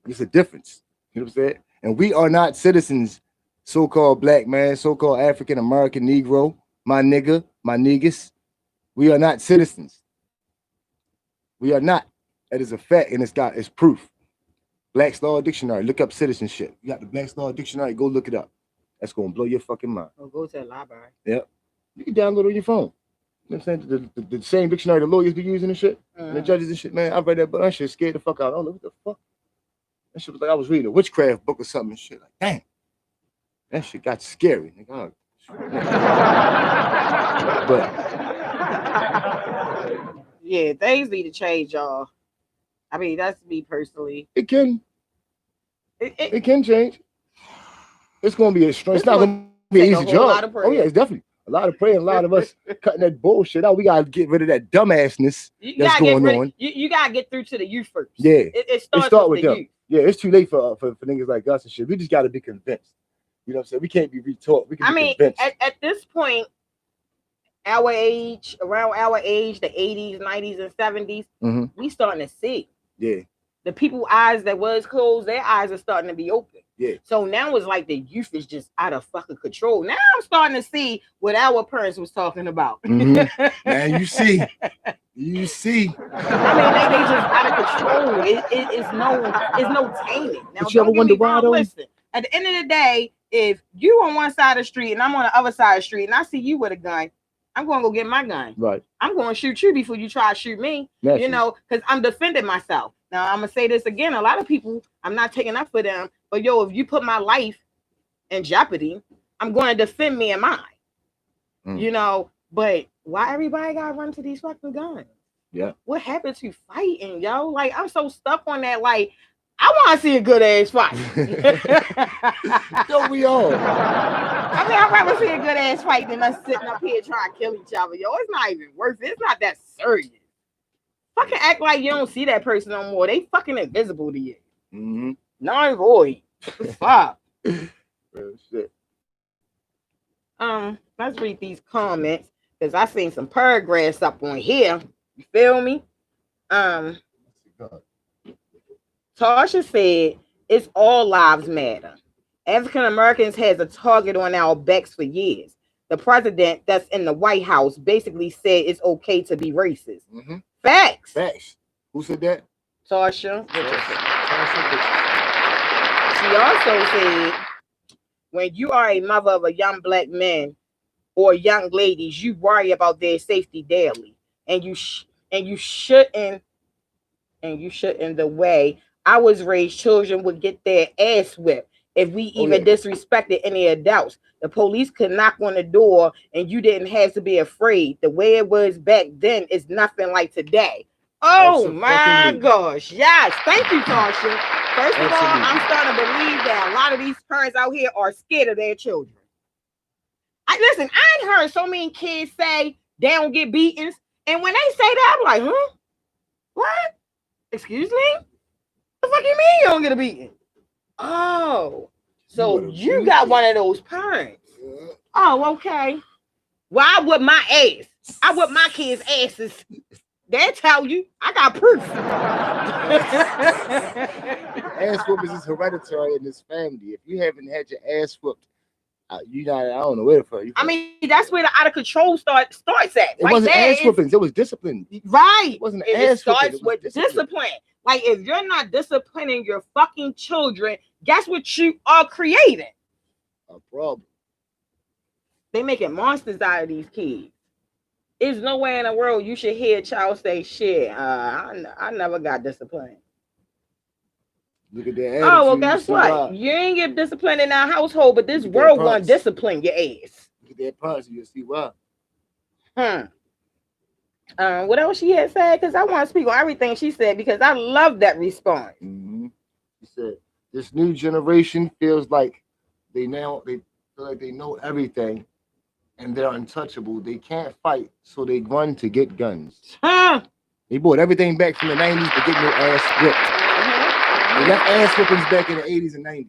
Speaker 3: It's a difference. You know what I'm saying? And we are not citizens, so-called black man, so-called African American Negro, my nigga, my niggas. We are not citizens. We are not. That is a fact, and it's proof. Black's Law Dictionary. Look up citizenship. You got the Black's Law Dictionary. Go look it up. That's gonna blow your fucking mind.
Speaker 1: Or go to the library.
Speaker 3: Yep. You can download it on your phone. You know what I'm saying? The same dictionary the lawyers be using and shit, and the judges and shit, man. I read that, but that shit scared the fuck out. I don't know what the fuck. That shit was like I was reading a witchcraft book or something and shit. Like, damn. That shit got scary. Nigga. But
Speaker 1: yeah, things need to change, y'all. I mean, that's me personally.
Speaker 3: it can
Speaker 1: It
Speaker 3: change. It's gonna be a strong. It's not gonna be an
Speaker 1: take a
Speaker 3: easy
Speaker 1: whole lot
Speaker 3: job.
Speaker 1: of
Speaker 3: Oh yeah,
Speaker 1: prayer.
Speaker 3: it's definitely a lot of prayer. A lot of us cutting that bullshit out. We gotta get rid of that dumbassness
Speaker 1: You
Speaker 3: that's
Speaker 1: gotta get
Speaker 3: going
Speaker 1: rid.
Speaker 3: on.
Speaker 1: You gotta get through to the youth first.
Speaker 3: Yeah,
Speaker 1: It starts
Speaker 3: start
Speaker 1: with
Speaker 3: with
Speaker 1: the
Speaker 3: them.
Speaker 1: youth.
Speaker 3: Yeah, it's too late for niggas like us and shit. We just gotta be convinced. You know what I'm saying? We can't be retaught. We can
Speaker 1: I
Speaker 3: be
Speaker 1: mean,
Speaker 3: convinced.
Speaker 1: at this point, around our age, the 80s, 90s, and 70s,
Speaker 3: Mhm.
Speaker 1: we starting to see.
Speaker 3: Yeah,
Speaker 1: The people eyes that was closed, their eyes are starting to be open.
Speaker 3: yeah.
Speaker 1: So now it's like the youth is just out of fucking control. Now I'm starting to see what our parents was talking about.
Speaker 3: Mhm. Man, you see.
Speaker 1: I mean, they just out of control. It's no taming. Now,
Speaker 3: But you ever
Speaker 1: don't get
Speaker 3: wonder
Speaker 1: me
Speaker 3: why,
Speaker 1: wrong.
Speaker 3: though?
Speaker 1: Listen, at the end of the day, if you on one side of the street and I'm on the other side of the street and I see you with a gun, I'm going to go get my gun.
Speaker 3: Right.
Speaker 1: I'm going to shoot you before you try to shoot me.
Speaker 3: Naturally.
Speaker 1: You know, because I'm defending myself. Now, I'm going to say this again. A lot of people, I'm not taking up for them. But, yo, if you put my life in jeopardy, I'm going to defend me and mine. You know, but why everybody got to run to these fucking guns?
Speaker 3: Yeah.
Speaker 1: What happened to fighting, yo? Like, I'm so stuck on that. Like, I want to see a good ass fight.
Speaker 3: Don't we all?
Speaker 1: I mean, I'd rather see a good ass fight than us sitting up here trying to kill each other. Yo, it's not even worth it. It's not that serious. Fucking act like you don't see that person no more. They fucking invisible to you.
Speaker 3: Mm-hmm.
Speaker 1: Non-void. Fuck.
Speaker 3: Real shit.
Speaker 1: Let's read these comments because I seen some paragraphs up on here. You feel me? Tasha said, "It's all lives matter. African Americans has a target on our backs for years. The president that's in the White House basically said it's okay to be racist."
Speaker 3: Mm-hmm.
Speaker 1: Facts.
Speaker 3: Facts. Who said that?
Speaker 1: Tasha.
Speaker 3: Tasha.
Speaker 1: She also said, when you are a mother of a young black man or young ladies, you worry about their safety daily, and you shouldn't. The way I was raised, children would get their ass whipped if we even disrespected any adults. The police could knock on the door and you didn't have to be afraid. The way it was back then is nothing like today. Oh my gosh. Yes. Thank you, Tasha. First of all, I'm starting to believe that a lot of these parents out here are scared of their children. I ain't heard so many kids say they don't get beatings. And when they say that, I'm like, huh? What? Excuse me? The fuck you mean you don't get a beating? Oh, so you got one of those parents. Oh, okay. Well, I whip my ass. I whip my kids' asses. They tell you. I got proof.
Speaker 3: Ass whooping is hereditary in this family. If you haven't had your ass whooped, you not. I don't know where the fuck.
Speaker 1: I mean, that's where the out of control starts at.
Speaker 3: It wasn't ass whoopings. It was discipline.
Speaker 1: Right.
Speaker 3: It wasn't
Speaker 1: It
Speaker 3: ass whooping.
Speaker 1: starts with discipline. Like, if you're not disciplining your fucking children, guess what you are creating?
Speaker 3: A problem.
Speaker 1: They making monsters out of these kids. There's no way in the world you should hear a child say, "Shit, I never got disciplined."
Speaker 3: Look at their attitude.
Speaker 1: Oh, well, guess what? You ain't get disciplined in our household, but this world gonna discipline your ass.
Speaker 3: Look at their parents, you'll see why.
Speaker 1: What else she had said? Because I want to speak on everything she said because I love that response.
Speaker 3: Mm-hmm. She said, "This new generation feels like they feel like they know everything, and they're untouchable. They can't fight, so they run to get guns." They brought everything back from the 90s to get their ass whipped. They got ass whippings back in the 80s and 90s.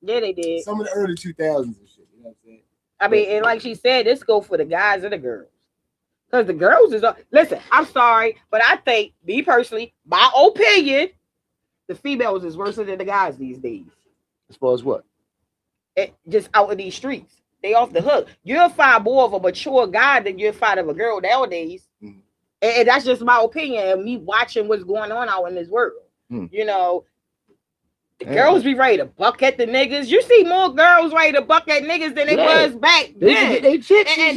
Speaker 1: Yeah, they did.
Speaker 3: Some of the early 2000s and shit. You know what I'm saying?
Speaker 1: I mean, and like she said, this go for the guys and the girls. Because the girls is... Listen, I'm sorry, but I think, me personally, my opinion, the females is worse than the guys these days.
Speaker 3: As far as what?
Speaker 1: Just out in these streets. They off the hook. You'll find more of a mature guy than you'll find of a girl nowadays. Mm-hmm. And that's just my opinion of me watching what's going on out in this world. You know, the girls be ready to buck at the niggas. You see more girls ready to buck at niggas than it was back then. And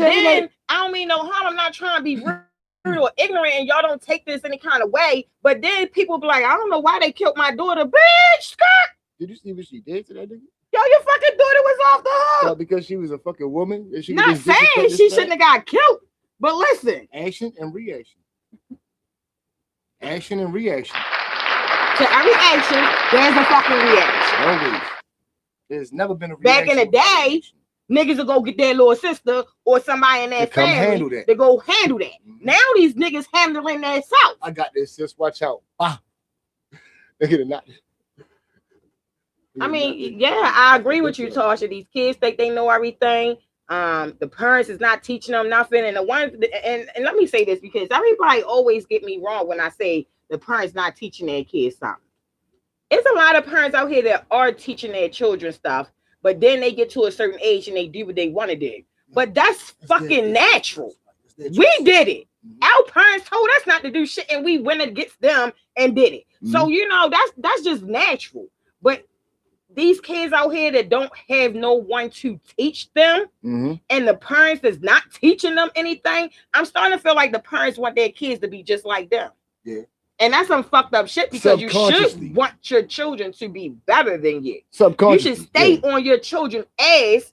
Speaker 1: then, I don't mean no harm. I'm not trying to be rude or ignorant and y'all don't take this any kind of way. But then people be like, I don't know why they killed my daughter. Bitch, Scott.
Speaker 3: Did you see what she did to that nigga?
Speaker 1: Yo, your fucking daughter was off the hook.
Speaker 3: Not because she was a fucking woman. And she could
Speaker 1: Not
Speaker 3: just disrespect
Speaker 1: saying
Speaker 3: this
Speaker 1: she
Speaker 3: man.
Speaker 1: shouldn't have got killed, but listen,
Speaker 3: Action and reaction. Action and reaction.
Speaker 1: to every action, there's a fucking reaction.
Speaker 3: Always. There's never been a
Speaker 1: Back
Speaker 3: reaction.
Speaker 1: in the day, niggas will go get their little sister or somebody in their
Speaker 3: To come handle
Speaker 1: family
Speaker 3: that.
Speaker 1: to go handle that.
Speaker 3: Mhm.
Speaker 1: Now these niggas handling themselves.
Speaker 3: I got this, sis. Watch out. Ah. Look at it not.
Speaker 1: I mean, yeah, I agree with you, Tasha. These kids think they know everything. The parents is not teaching them nothing. And the ones, and let me say this because everybody always get me wrong when I say the parents not teaching their kids something. It's a lot of parents out here that are teaching their children stuff, but then they get to a certain age and they do what they want to do. But that's fucking natural. We did it. Our parents told us not to do shit, and we went against them and did it. So you know that's just natural. But these kids out here that don't have no one to teach them, and the parents is not teaching them anything, I'm starting to feel like the parents want their kids to be just like them.
Speaker 3: Yeah.
Speaker 1: And that's some fucked up shit because you
Speaker 3: Subconsciously.
Speaker 1: should want your children to be better than you. You
Speaker 3: Subconsciously.
Speaker 1: should stay on your children's ass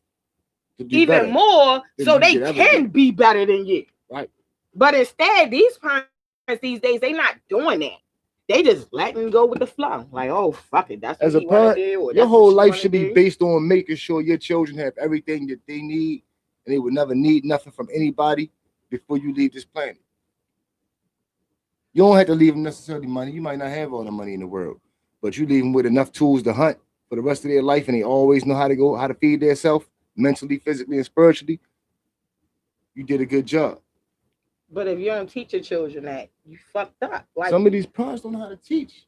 Speaker 3: To do
Speaker 1: even
Speaker 3: better.
Speaker 1: more
Speaker 3: Then
Speaker 1: so
Speaker 3: you
Speaker 1: they
Speaker 3: get everything.
Speaker 1: can be better than you.
Speaker 3: Right.
Speaker 1: But instead, these parents these days, they not doing that. They just letting go with the flow. Like, oh, fuck it. That's what
Speaker 3: As a
Speaker 1: he wanna
Speaker 3: parent,
Speaker 1: do, or
Speaker 3: Your
Speaker 1: that's what
Speaker 3: whole
Speaker 1: she
Speaker 3: life
Speaker 1: wanna
Speaker 3: should be
Speaker 1: do.
Speaker 3: based on making sure your children have everything that they need and they would never need nothing from anybody before you leave this planet. You don't have to leave them necessarily money. You might not have all the money in the world, but you leave them with enough tools to hunt for the rest of their life, and they always know how to feed themselves mentally, physically, and spiritually. You did a good job.
Speaker 1: But if you don't teach your children that, you fucked up. Like,
Speaker 3: Some of these parents don't know how to teach.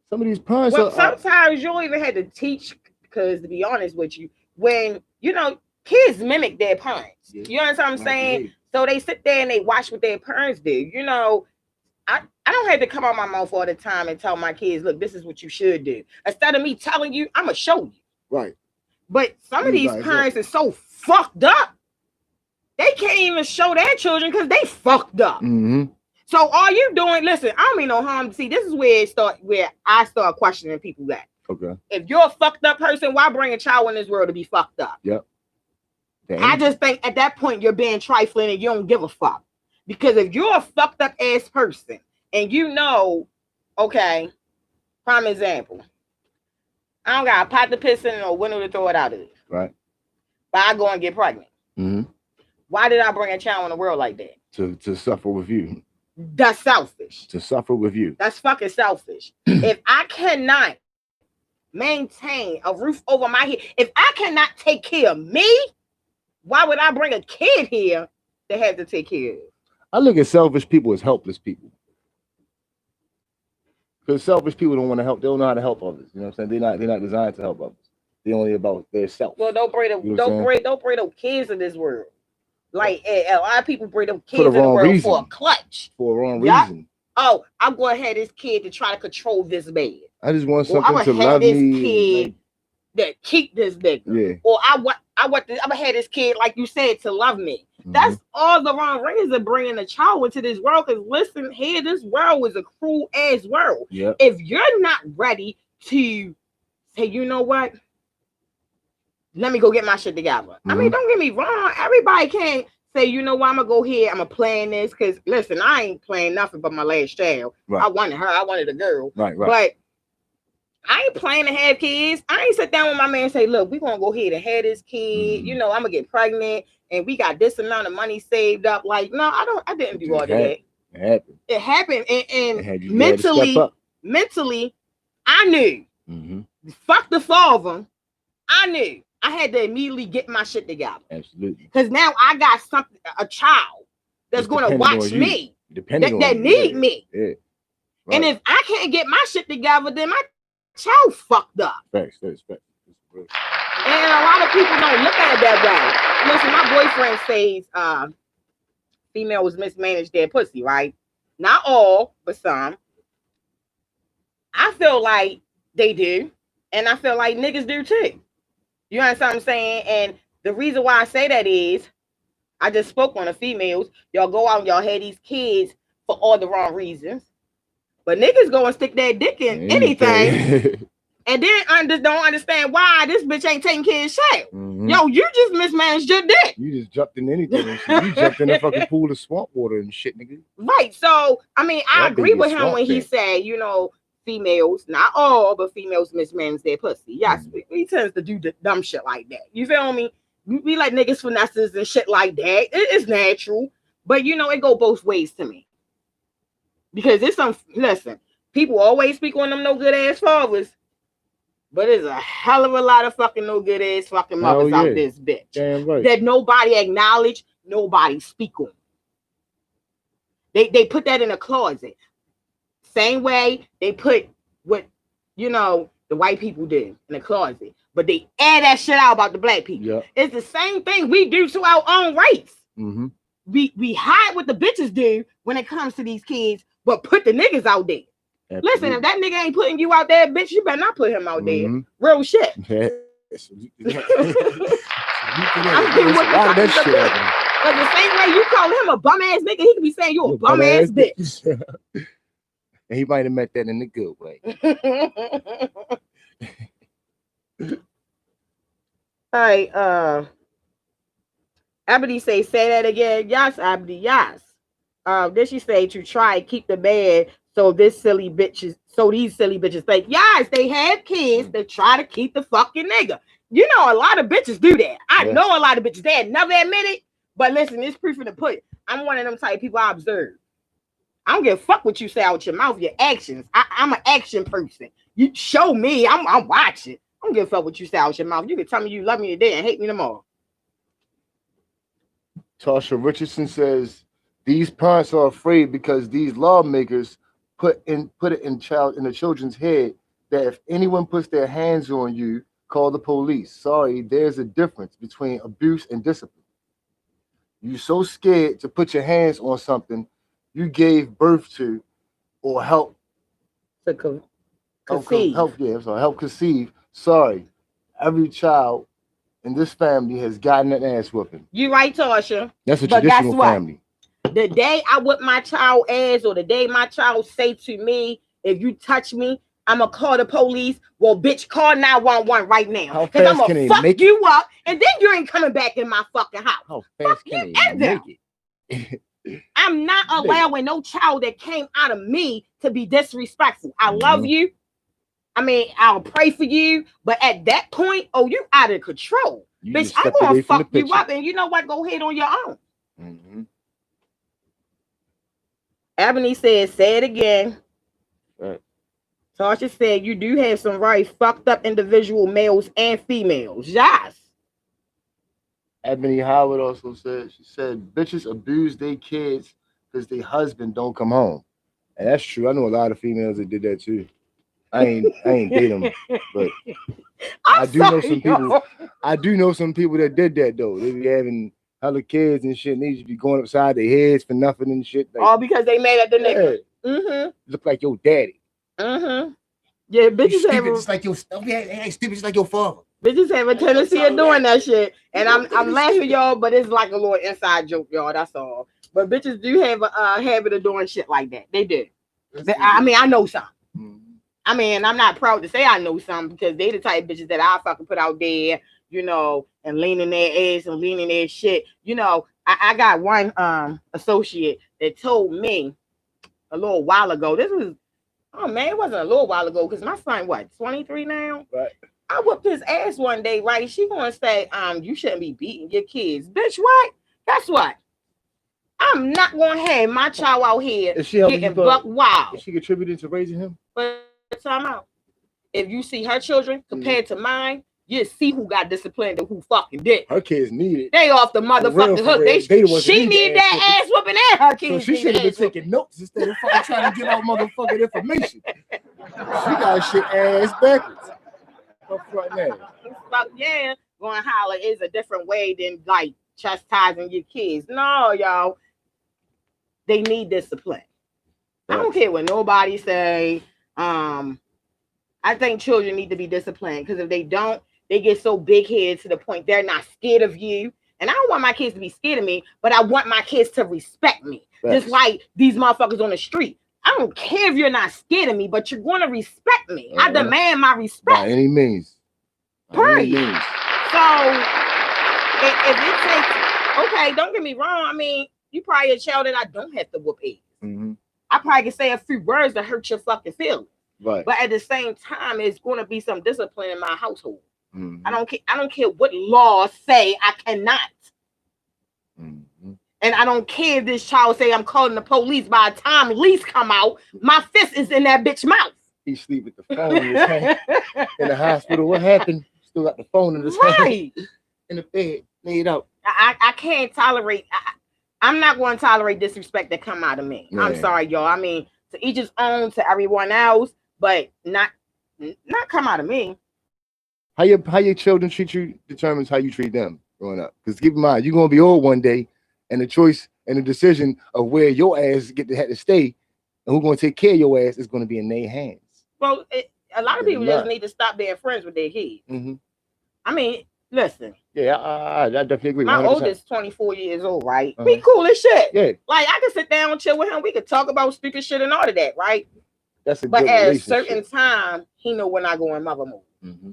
Speaker 3: Some of these parents
Speaker 1: well,
Speaker 3: are
Speaker 1: sometimes you don't even have to teach because, to be honest with you, when you know kids mimic their parents.
Speaker 3: Yeah.
Speaker 1: You know what I'm
Speaker 3: Right,
Speaker 1: saying?
Speaker 3: right.
Speaker 1: So they sit there and they watch what their parents do. You know, I don't have to come out my mouth all the time and tell my kids, look, this is what you should do. Instead of me telling you, I'm gonna show you.
Speaker 3: right.
Speaker 1: But some of
Speaker 3: You
Speaker 1: these
Speaker 3: guys
Speaker 1: parents are so fucked up. They can't even show their children because they fucked up.
Speaker 3: Mm-hmm.
Speaker 1: So all you doing, listen, I don't mean no harm. See, this is where I start questioning people that.
Speaker 3: Okay.
Speaker 1: If you're a fucked up person, why bring a child in this world to be fucked up?
Speaker 3: Yep.
Speaker 1: I just think at that point you're being trifling and you don't give a fuck. Because if you're a fucked up ass person and you know, okay, prime example, I don't got a pot to piss in or window to throw it out of,
Speaker 3: right.
Speaker 1: but I go and get pregnant.
Speaker 3: Mm-hmm.
Speaker 1: Why did I bring a child in the world like that?
Speaker 3: To suffer with you.
Speaker 1: That's selfish.
Speaker 3: To suffer with you.
Speaker 1: That's fucking selfish. If I cannot maintain a roof over my head, if I cannot take care of me, why would I bring a kid here to have to take care of?
Speaker 3: I look at selfish people as helpless people. Because selfish people don't want to help. They don't know how to help others. You know what I'm saying? They're not designed to help others. They're only about their self.
Speaker 1: Well, don't bring
Speaker 3: You know what I'm
Speaker 1: don't bring no kids in this world. Like a lot of people bring them kids
Speaker 3: the
Speaker 1: in the
Speaker 3: wrong
Speaker 1: world
Speaker 3: reason.
Speaker 1: for a clutch.
Speaker 3: For a wrong
Speaker 1: Yeah.
Speaker 3: reason.
Speaker 1: Oh, I'm going to have this kid to try to control this man.
Speaker 3: I just want
Speaker 1: Or I'm
Speaker 3: something to
Speaker 1: gonna have
Speaker 3: love
Speaker 1: this
Speaker 3: me.
Speaker 1: kid that keep this nigga.
Speaker 3: Yeah.
Speaker 1: Or I'm gonna have this kid, like you said, to love me. That's all the wrong reason of bringing a child into this world. Because listen, here, this world is a cruel ass world.
Speaker 3: Yep.
Speaker 1: If you're not ready to say, you know what, let me go get my shit together. I mean, don't get me wrong. Everybody can't say, you know what, I'm gonna go here, I'm gonna plan this. Because listen, I ain't playing nothing but my last child.
Speaker 3: Right.
Speaker 1: I wanted her, I wanted a girl.
Speaker 3: Right.
Speaker 1: But I ain't planning to have kids. I ain't sit down with my man and say, look, we're gonna go ahead and have this kid. You know, I'm gonna get pregnant and we got this amount of money saved up. Like, no, I didn't do all of that.
Speaker 3: It happened.
Speaker 1: It happened. And
Speaker 3: Had you had to step
Speaker 1: mentally, I knew.
Speaker 3: up.
Speaker 1: Fuck the father. I knew I had to immediately get my shit together.
Speaker 3: Absolutely.
Speaker 1: Because now I got a child that's
Speaker 3: It's
Speaker 1: gonna
Speaker 3: depending
Speaker 1: watch
Speaker 3: on you.
Speaker 1: me.
Speaker 3: Depending
Speaker 1: That
Speaker 3: on
Speaker 1: need
Speaker 3: you.
Speaker 1: me.
Speaker 3: Yeah. Right.
Speaker 1: And if I can't get my shit together, then my child fucked up.
Speaker 3: Facts.
Speaker 1: And a lot of people don't look at it that way. Listen, my boyfriend says females mismanage their pussy, right? Not all, but some. I feel like they do, and I feel like niggas do too. You understand what I'm saying? And the reason why I say that is I just spoke on the females. Y'all go out and y'all have these kids for all the wrong reasons. But niggas go and stick their dick in anything And then don't understand why this bitch ain't taking care of shit.
Speaker 3: Mhm.
Speaker 1: Yo, you just mismanaged your dick.
Speaker 3: You just jumped in anything. And shit. You jumped in the fucking pool of swamp water and shit, nigga.
Speaker 1: Right. So, I mean, I
Speaker 3: That
Speaker 1: agree
Speaker 3: baby
Speaker 1: with him
Speaker 3: swamp
Speaker 1: when he
Speaker 3: thing.
Speaker 1: said, you know, females, not all, but females mismanage their pussy. Yes, we tend to do the dumb shit like that. You feel me? We like niggas finesses and shit like that. It is natural. But, you know, it go both ways to me. Because it's some, listen, people always speak on them no good ass fathers. But there's a hell of a lot of fucking no good ass fucking mothers out this bitch.
Speaker 3: Damn right.
Speaker 1: That nobody acknowledge, nobody speak on. They put that in a closet. Same way they put what, you know, the white people did in the closet. But they add that shit out about the black people.
Speaker 3: Yep.
Speaker 1: It's the same thing we do to our own race.
Speaker 3: Mm-hmm.
Speaker 1: We hide what the bitches do when it comes to these kids, but put the niggas out there.
Speaker 3: Absolutely.
Speaker 1: Listen, if that nigga ain't putting you out there, bitch, you better not put him out there.
Speaker 3: Mhm.
Speaker 1: Real shit.
Speaker 3: I'm
Speaker 1: I'm getting what
Speaker 3: lot of that
Speaker 1: the
Speaker 3: shit happening.
Speaker 1: Because the same way you call him a bum ass nigga, he could be saying you a bum ass bitch.
Speaker 3: And he might have meant that in a good way.
Speaker 1: All right, Abdi say that again. Yes, Abdi, yes. Then she say to try and keep the man so these silly bitches think, yes, they have kids that try to keep the fucking nigga. You know, a lot of bitches do that. I know a lot of bitches. They never admit it, but listen, it's proof in the pudding. I'm one of them type of people I observe. I don't give a fuck what you say out your mouth, your actions. I'm an action person. You show me, I'm watching. I don't give a fuck what you say out your mouth. You can tell me you love me today and hate me tomorrow.
Speaker 3: Tasha Richardson says these parents are afraid because these lawmakers put it in the children's head that if anyone puts their hands on you, call the police. Sorry, there's a difference between abuse and discipline. You're so scared to put your hands on something you gave birth to or help
Speaker 1: conceive.
Speaker 3: Help conceive. Sorry, every child in this family has gotten an ass whooping.
Speaker 1: You right, Tasha.
Speaker 3: That's a traditional family.
Speaker 1: The day I whip my child ass, or the day my child say to me, if you touch me, I'm gonna call the police. Well, bitch, call 911 right now. Because I'm gonna fuck you up, and then you ain't coming back in my fucking house.
Speaker 3: How fast can they make it?
Speaker 1: I'm not allowing no child that came out of me to be disrespectful. I love you. I mean, I'll pray for you, but at that point, oh, you out of control.
Speaker 3: You
Speaker 1: bitch, I'm gonna fuck you up, and you know what? Go ahead on your own.
Speaker 3: Mm-hmm.
Speaker 1: Ebony said, say it again.
Speaker 3: Right.
Speaker 1: Tasha said, you do have some very fucked up individual males and females. Yes.
Speaker 3: Ebony Howard also said, she said, bitches abuse their kids because their husband don't come home. And that's true. I know a lot of females that did that too. I ain't date them, but I do know some people that did that though. They be having hella kids and shit, and they just be going upside their heads for nothing and shit.
Speaker 1: Like, all because they mad at the nigga. Mm-hmm.
Speaker 3: Look like your daddy.
Speaker 1: Mm-hmm. Yeah, bitches have
Speaker 3: just like your stupid just like your father.
Speaker 1: Bitches have a tendency of doing that shit. And I'm laughing, y'all, but it's like a little inside joke, y'all. That's all. But bitches do have a habit of doing shit like that. They do. I mean, I know some. Mm-hmm. I mean, I'm not proud to say I know some because they the type of bitches that I fucking put out there, you know, and leaning their ass and leaning their shit. You know, I got one associate that told me a little while ago. This was, oh man, it wasn't a little while ago because my son, what, 23 now?
Speaker 3: Right.
Speaker 1: I whooped his ass one day, right? She gonna say, you shouldn't be beating your kids. Bitch, what? Guess what? I'm not gonna have my child out here getting buck wild.
Speaker 3: Is she contributing to raising him?
Speaker 1: But time out. If you see her children compared to mine, you see who got disciplined and who fucking did.
Speaker 3: Her kids need it.
Speaker 1: They off the motherfucking hook. She need that ass whooping and her kids.
Speaker 3: So she should have been taking notes instead of fucking trying to give out motherfucking information. She got shit ass backwards. Front now.
Speaker 1: Fuck yeah, going holler is a different way than like chastising your kids. No, y'all. They need discipline. I don't care what nobody say. I think children need to be disciplined because if they don't, they get so big headed to the point they're not scared of you. And I don't want my kids to be scared of me, but I want my kids to respect me. Just like these motherfuckers on the street. I don't care if you're not scared of me, but you're going to respect me. I demand my
Speaker 3: By
Speaker 1: respect.
Speaker 3: any means.
Speaker 1: Period. So if it takes, okay, don't get me wrong. I mean, you probably a child that I don't have to whoop ass.
Speaker 3: Mm-hmm.
Speaker 1: I probably can say a few words to hurt your fucking feelings.
Speaker 3: Right.
Speaker 1: But at the same time, it's going to be some discipline in my household.
Speaker 3: Mm-hmm.
Speaker 1: I don't care what laws say I cannot.
Speaker 3: Mm-hmm.
Speaker 1: And I don't care if this child say I'm calling the police. By the time lease come out, my fist is in that bitch mouth.
Speaker 3: He sleep with the phone in his hand in the hospital. What happened? Still got the phone in his hand
Speaker 1: Right.
Speaker 3: in the bed, laid out.
Speaker 1: I can't tolerate. I'm not going to tolerate disrespect that come out of me. I'm
Speaker 3: Yeah.
Speaker 1: sorry, y'all. I mean, to each his own, to everyone else, but not come out of me.
Speaker 3: How your children treat you determines how you treat them growing up. Because keep in mind, you're gonna be old one day, and the choice and the decision of where your ass have to stay and who's gonna take care of your ass is gonna be in their hands.
Speaker 1: Well, a lot of
Speaker 3: It's
Speaker 1: people
Speaker 3: not.
Speaker 1: just need to stop being friends with their kids.
Speaker 3: Mm-hmm.
Speaker 1: I mean, listen,
Speaker 3: Yeah, I definitely agree.
Speaker 1: my
Speaker 3: 100%.
Speaker 1: oldest 24 years old, right?
Speaker 3: Uh-huh.
Speaker 1: We cool as shit.
Speaker 3: Yeah,
Speaker 1: Like, I can sit down and chill with him. We could talk about stupid shit and all of that, right?
Speaker 3: that's a
Speaker 1: But
Speaker 3: good
Speaker 1: at a
Speaker 3: relationship.
Speaker 1: certain time, he know when I go in mother mode.
Speaker 3: Mm-hmm.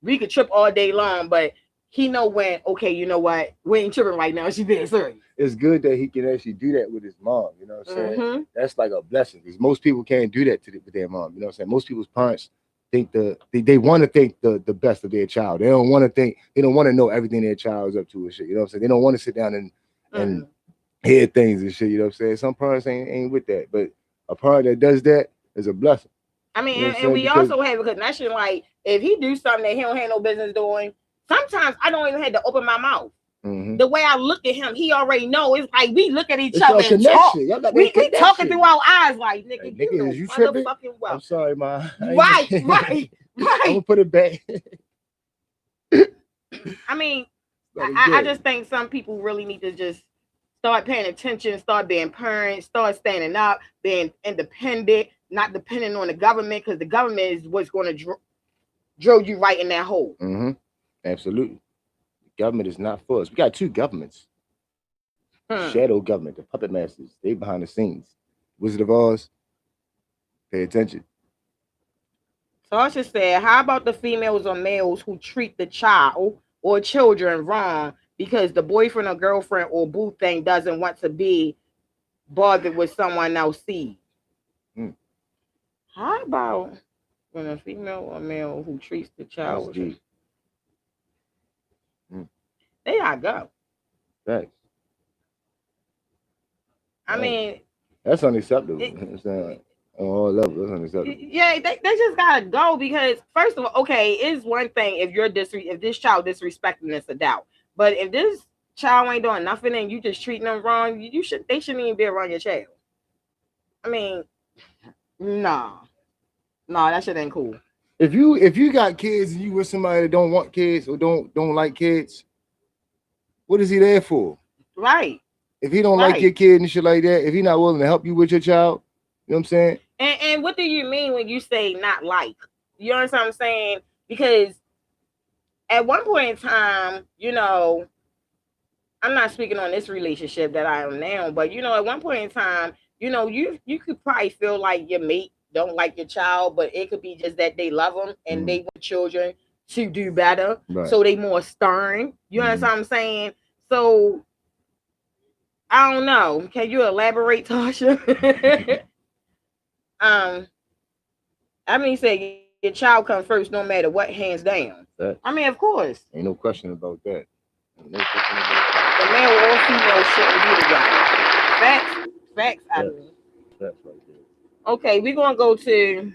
Speaker 1: We could trip all day long, but he know when, okay, you know what? We ain't tripping right now. She being serious.
Speaker 3: It's good that he can actually do that with his mom. You know what I'm saying?
Speaker 1: Mhm.
Speaker 3: That's like a blessing because most people can't do that with their mom. You know what I'm saying? Most people's parents think they want to think the best of their child. They don't want to know everything their child is up to and shit. You know what I'm saying? They don't want to sit down and
Speaker 1: Mhm.
Speaker 3: hear things and shit. You know what I'm saying? Some parents ain't with that, but a parent that does that is a blessing.
Speaker 1: I mean,
Speaker 3: You know what I'm
Speaker 1: and we
Speaker 3: saying? Because-
Speaker 1: also have a connection. Like, if he do something that he don't have no business doing, sometimes I don't even have to open my mouth.
Speaker 3: Mhm.
Speaker 1: The way I look at him, he already know. It's like we look at each
Speaker 3: It's
Speaker 1: other
Speaker 3: your
Speaker 1: and talk.
Speaker 3: connection. Y'all got
Speaker 1: We
Speaker 3: that connection.
Speaker 1: talking through our eyes, like, nigga,
Speaker 3: Like,
Speaker 1: you
Speaker 3: nigga,
Speaker 1: know
Speaker 3: is you tripping?
Speaker 1: motherfucking
Speaker 3: I'm
Speaker 1: well.
Speaker 3: sorry, ma.
Speaker 1: Right.
Speaker 3: I'm gonna put it back.
Speaker 1: I mean,
Speaker 3: Let it
Speaker 1: I
Speaker 3: go.
Speaker 1: just think some people really need to just start paying attention, start being parents, start standing up, being independent, not depending on the government, because the government is what's going to drill you right in that hole.
Speaker 3: Mm-hmm. Absolutely. The government is not for us. We got two governments. Shadow government, the puppet masters. They behind the scenes. Wizard of Oz. Pay attention.
Speaker 1: Tasha said, how about the females or males who treat the child or children wrong because the boyfriend or girlfriend or boo thing doesn't want to be bothered with someone else's seed? How about when a female or male who treats the child
Speaker 3: That's deep.
Speaker 1: there I go.
Speaker 3: Thanks.
Speaker 1: I mean,
Speaker 3: That's unacceptable. You know what I'm saying? On all levels, that's unacceptable.
Speaker 1: yeah, they just gotta go because first of all, okay, it's one thing if this child disrespecting this a doubt, but if this child ain't doing nothing and you just treating them wrong, they shouldn't even be around your child. I mean, nah, that shit ain't cool.
Speaker 3: If you got kids and you with somebody that don't want kids or don't like kids, what is he there for?
Speaker 1: Right.
Speaker 3: If he don't like your kid and shit like that, if he not willing to help you with your child, you know what I'm saying?
Speaker 1: And what do you mean when you say not like? You understand what I'm saying? Because at one point in time, you know, I'm not speaking on this relationship that I am now, but you know, at one point in time, you know, you could probably feel like your mate don't like your child, but it could be just that they love them and they want children to do better, so they more stern. You understand what I'm saying? So I don't know. Can you elaborate, Tasha? I mean, say your child comes first, no matter what, hands down. I mean, of course.
Speaker 3: Ain't no question about that.
Speaker 1: The male or female shouldn't be together. Facts. I mean.
Speaker 3: That's right there.
Speaker 1: Okay, we're gonna go to.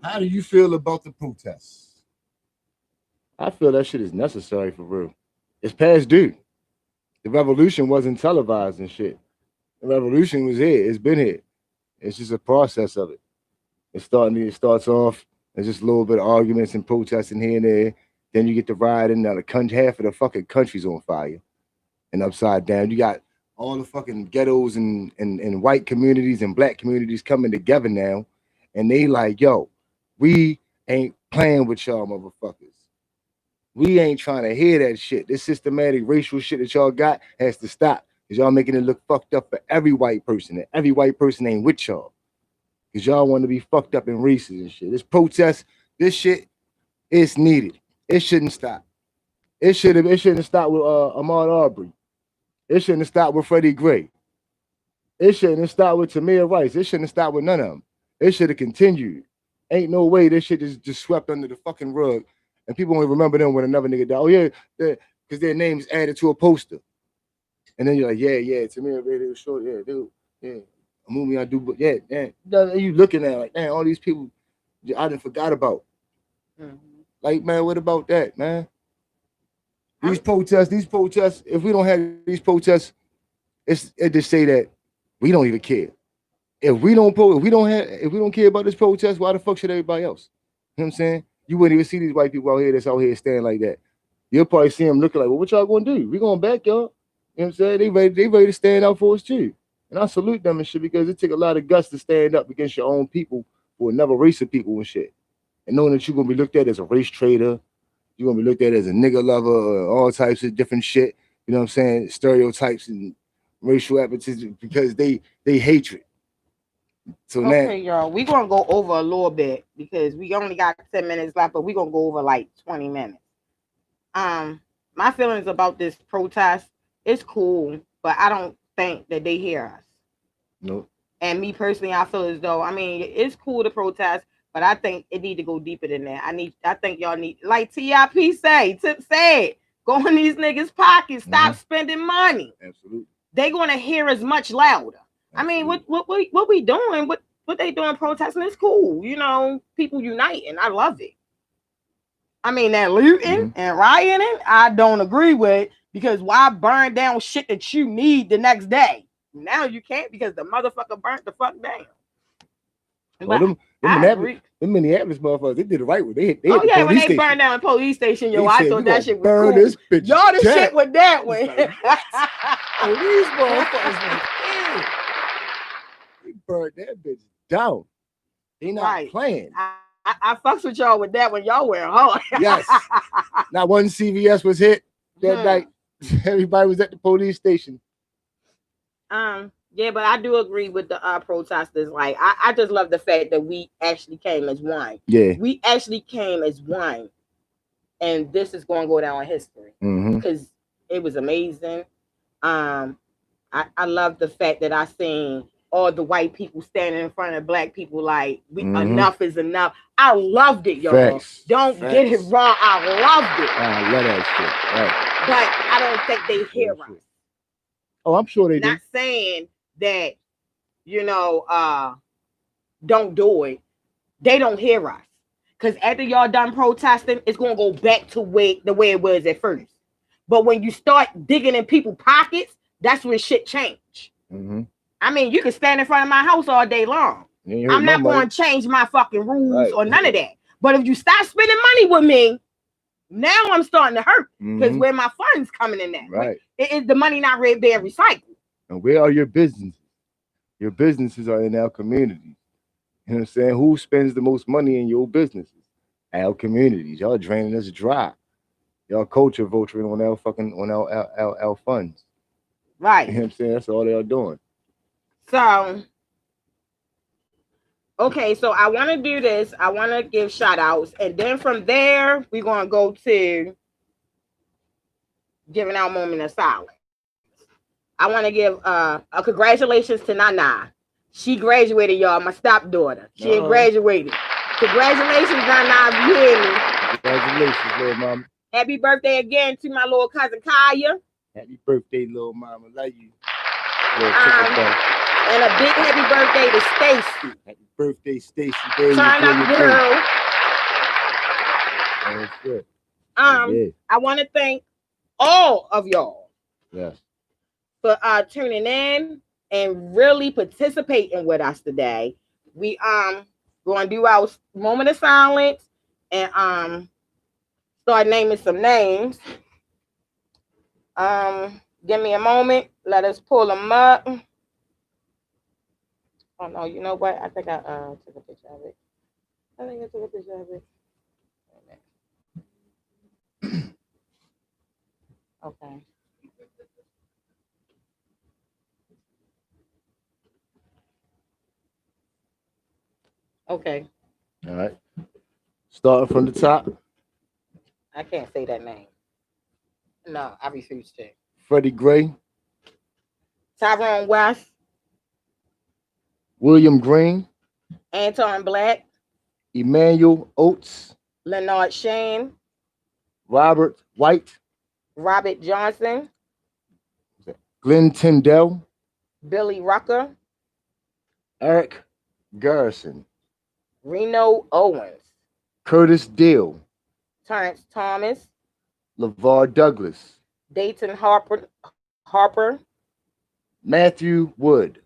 Speaker 3: How do you feel about the protests? I feel that shit is necessary for real. It's past due. The revolution wasn't televised and shit. The revolution was here. It's been here. It's just a process of it. It starts off as just a little bit of arguments and protesting here and there. Then you get the rioting. Now half of the fucking country's on fire and upside down. You got all the fucking ghettos and white communities and black communities coming together now. And they like, yo, we ain't playing with y'all motherfuckers. We ain't trying to hear that shit. This systematic racial shit that y'all got has to stop. Because y'all making it look fucked up for every white person. And every white person ain't with y'all. Because y'all want to be fucked up in races and shit. This protest, this shit, it's needed. It shouldn't stop. It shouldn't stop with Ahmaud Arbery. It shouldn't have stopped with Freddie Gray. It shouldn't have stopped with Tamir Rice. It shouldn't have stopped with none of them. It should have continued. Ain't no way this shit is just swept under the fucking rug. And people only remember them when another nigga died. Oh, yeah, because their name's added to a poster. And then you're like, yeah, Tamir Ray, they was short. Yeah, dude, yeah. A movie I do, but yeah, man. You looking at it like, man, all these people I done forgot about.
Speaker 1: Mhm.
Speaker 3: Like, man, what about that, man? These protests, if we don't have these protests, it just say that we don't even care. If we don't care about this protest, why the fuck should everybody else? You know what I'm saying? You wouldn't even see these white people out here that's out here standing like that. You'll probably see them looking like, well, what y'all gonna do? We going back, y'all. You know what I'm saying? They ready to stand out for us too. And I salute them and shit because it take a lot of guts to stand up against your own people for another race of people and shit. And knowing that you're gonna be looked at as a race traitor, you're gonna be looked at as a nigga lover, all types of different shit. You know what I'm saying? Stereotypes and racial appetites because they hatred. So
Speaker 1: Okay, y'all, we're gonna go over a little bit because we only got 10 minutes left, but we're gonna go over like 20 minutes. My feelings about this protest, it's cool, but I don't think that they hear us.
Speaker 3: Nope.
Speaker 1: And me personally, I feel as though, I mean, it's cool to protest, but I think it need to go deeper than that. I think y'all need, like TIP Tip said, go in these niggas' pockets, stop spending money.
Speaker 3: Absolutely.
Speaker 1: They gonna hear us much louder. Absolutely. I mean, what we doing? What they doing protesting is cool. You know, people uniting. I love it. I mean, that looting and rioting, I don't agree with, because why burn down shit that you need the next day? Now you can't because the motherfucker burnt the fuck down.
Speaker 3: Well, them Minneapolis motherfuckers, they did it right. They
Speaker 1: when they
Speaker 3: station.
Speaker 1: burned down the police station, yo, I thought that shit was cool.
Speaker 3: This bitch
Speaker 1: y'all, the shit with that one.
Speaker 3: Like, oh, these motherfuckers like, damn. They burned that bitch down. They not playing.
Speaker 1: I fucks with y'all with that when y'all were hard.
Speaker 3: Yes. Not one CVS was hit that night. Everybody was at the police station.
Speaker 1: Yeah, but I do agree with the protesters. Like, I just love the fact that we actually came as one.
Speaker 3: Yeah.
Speaker 1: We actually came as one. And this is going to go down in history. Because it was amazing. I love the fact that I seen all the white people standing in front of black people like, enough is enough. I loved it, y'all.
Speaker 3: Facts.
Speaker 1: Don't get it wrong. I loved it.
Speaker 3: I love that shit. Right.
Speaker 1: But I don't think they hear us.
Speaker 3: Oh, I'm sure they do.
Speaker 1: Not saying that, you know, don't do it. They don't hear us. Because after y'all done protesting, it's going to go back to the way it was at first. But when you start digging in people's pockets, that's when shit change. I mean, you can stand in front of my house all day long. I'm not going to change my fucking rules or none of that. But if you stop spending money with me, now I'm starting to hurt because where my funds coming in at?
Speaker 3: Right.
Speaker 1: The money not being recycled.
Speaker 3: And where are your businesses? Your businesses are in our communities. You know what I'm saying? Who spends the most money in your businesses? Our communities. Y'all draining us dry. Y'all culture vulturing on our funds.
Speaker 1: Right.
Speaker 3: You know what I'm saying? That's all they're doing.
Speaker 1: So, okay, so I want to do this. I want to give shout outs. And then from there, we're going to go to giving our moment of silence. I want to give a congratulations to Nana. She graduated, y'all. My stepdaughter. She graduated. Congratulations, Nana. You hear me?
Speaker 3: Congratulations, little mama.
Speaker 1: Happy birthday again to my little cousin Kaya.
Speaker 3: Happy birthday, little mama. Love you.
Speaker 1: And a big happy birthday to Stacy.
Speaker 3: Happy birthday, Stacy. Turn
Speaker 1: up, girl.
Speaker 3: Oh, shit.
Speaker 1: I want to thank all of y'all.
Speaker 3: Yes.
Speaker 1: For tuning in and really participating with us today. We going to do our moment of silence and start naming some names. Give me a moment. Let us pull them up. Oh no, you know what? I think I took a picture of it. I think I took a picture of it. Okay. Okay.
Speaker 3: All right. Starting from the top,
Speaker 1: I can't say that name. No, I refuse to.
Speaker 3: Freddie Gray,
Speaker 1: Tyrone West,
Speaker 3: William Green,
Speaker 1: Anton Black,
Speaker 3: Emmanuel Oates,
Speaker 1: Leonard Shane,
Speaker 3: Robert White,
Speaker 1: Robert Johnson,
Speaker 3: Glenn Tyndall,
Speaker 1: Billy Rucker,
Speaker 3: Eric Garrison,
Speaker 1: Reno Owens,
Speaker 3: Curtis Deal,
Speaker 1: Terrence Thomas,
Speaker 3: LeVar Douglas,
Speaker 1: Dayton Harper,
Speaker 3: Matthew Wood,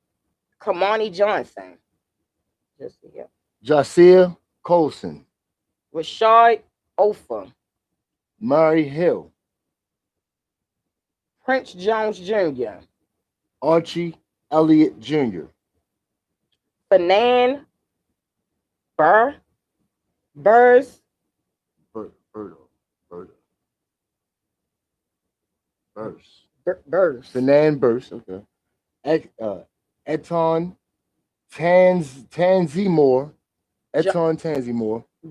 Speaker 1: Kamani Johnson, just yeah,
Speaker 3: Jasiah Colson,
Speaker 1: Rashard Ofer,
Speaker 3: Murray Hill,
Speaker 1: Prince Jones Jr.,
Speaker 3: Archie Elliott Jr.,
Speaker 1: Fernand Burrs,
Speaker 3: Fernand Burst, okay. Eton Tanzimore,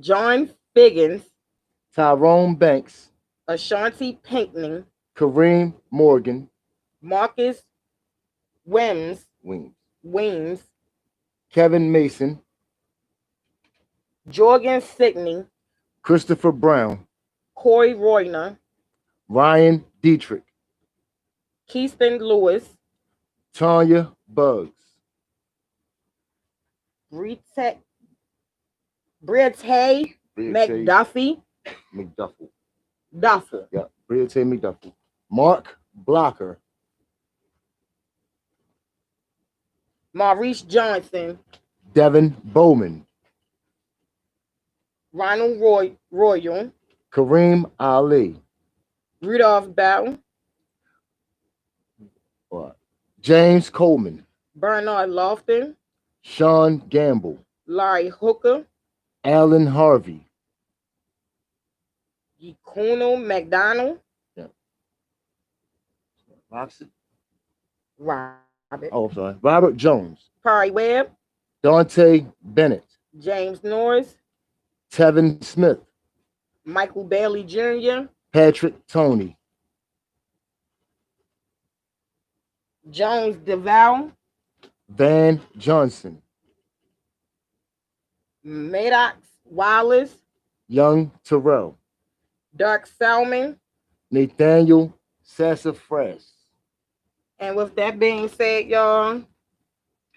Speaker 1: John Figgins,
Speaker 3: Tyrone Banks,
Speaker 1: Ashanti Pinkney,
Speaker 3: Kareem Morgan,
Speaker 1: Marcus Weems,
Speaker 3: Kevin Mason,
Speaker 1: Jorgen Sidney,
Speaker 3: Christopher Brown,
Speaker 1: Corey Royner,
Speaker 3: Ryan Dietrich,
Speaker 1: Keyston Lewis,
Speaker 3: Tanya Bugs,
Speaker 1: Britte McDuffie, Duffel,
Speaker 3: yeah, Britte McDuffie, Mark Blocker,
Speaker 1: Maurice Johnson,
Speaker 3: Devin Bowman,
Speaker 1: Ronald Royal,
Speaker 3: Kareem Ali,
Speaker 1: Rudolph Bell,
Speaker 3: James Coleman,
Speaker 1: Bernard Lofton,
Speaker 3: Sean Gamble,
Speaker 1: Larry Hooker,
Speaker 3: Alan Harvey,
Speaker 1: Kuno McDonald,
Speaker 3: Robert Jones,
Speaker 1: Perry Webb,
Speaker 3: Dante Bennett,
Speaker 1: James Norris,
Speaker 3: Tevin Smith,
Speaker 1: Michael Bailey Jr.,
Speaker 3: Patrick Toney,
Speaker 1: Jones DeVal,
Speaker 3: Van Johnson,
Speaker 1: Maddox Wallace,
Speaker 3: Young Terrell,
Speaker 1: Dirk Selman.
Speaker 3: Nathaniel Sassafras.
Speaker 1: And with that being said, y'all,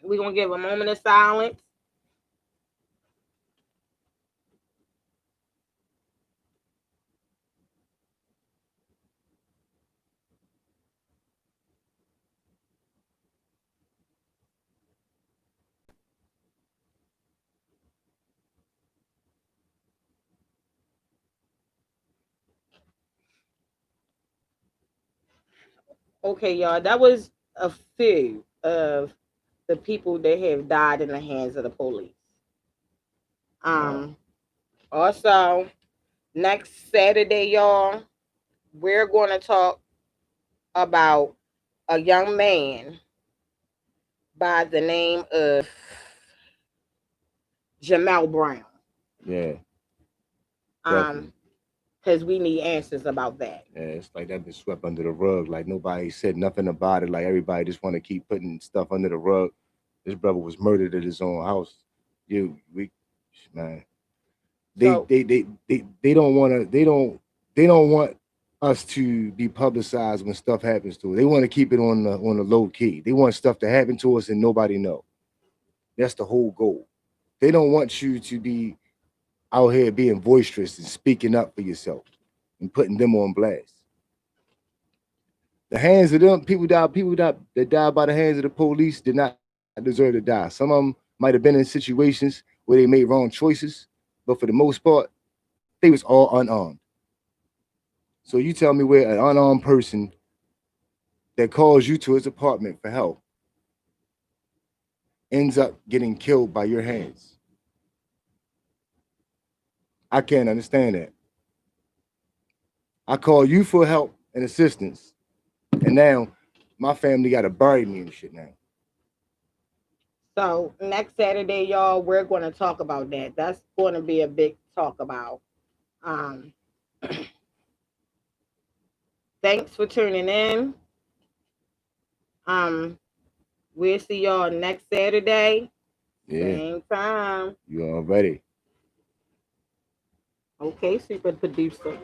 Speaker 1: we're going to give a moment of silence. Okay, y'all, that was a few of the people that have died in the hands of the police. Also, next Saturday, y'all, we're going to talk about a young man by the name of Jamel Brown.
Speaker 3: Yeah.
Speaker 1: Because we need answers about that.
Speaker 3: Yeah, it's like that been swept under the rug. Like nobody said nothing about it. Like everybody just want to keep putting stuff under the rug. This brother was murdered at his own house. They don't want us to be publicized when stuff happens to us. They want to keep it on the low key. They want stuff to happen to us and nobody know. That's the whole goal. They don't want you to be out here being boisterous and speaking up for yourself and putting them on blast. The hands of them people that died by the hands of the police did not deserve to die. Some of them might have been in situations where they made wrong choices, but for the most part, they was all unarmed. So you tell me where an unarmed person that calls you to his apartment for help ends up getting killed by your hands. I can't understand that. I call you for help and assistance, and now my family got to bury me and shit now.
Speaker 1: So next Saturday, y'all, we're going to talk about that. That's going to be a big talk about. Um, thanks for tuning in. Um, we'll see y'all next Saturday,
Speaker 3: Yeah,
Speaker 1: same time.
Speaker 3: you already.
Speaker 1: Okay, super producer.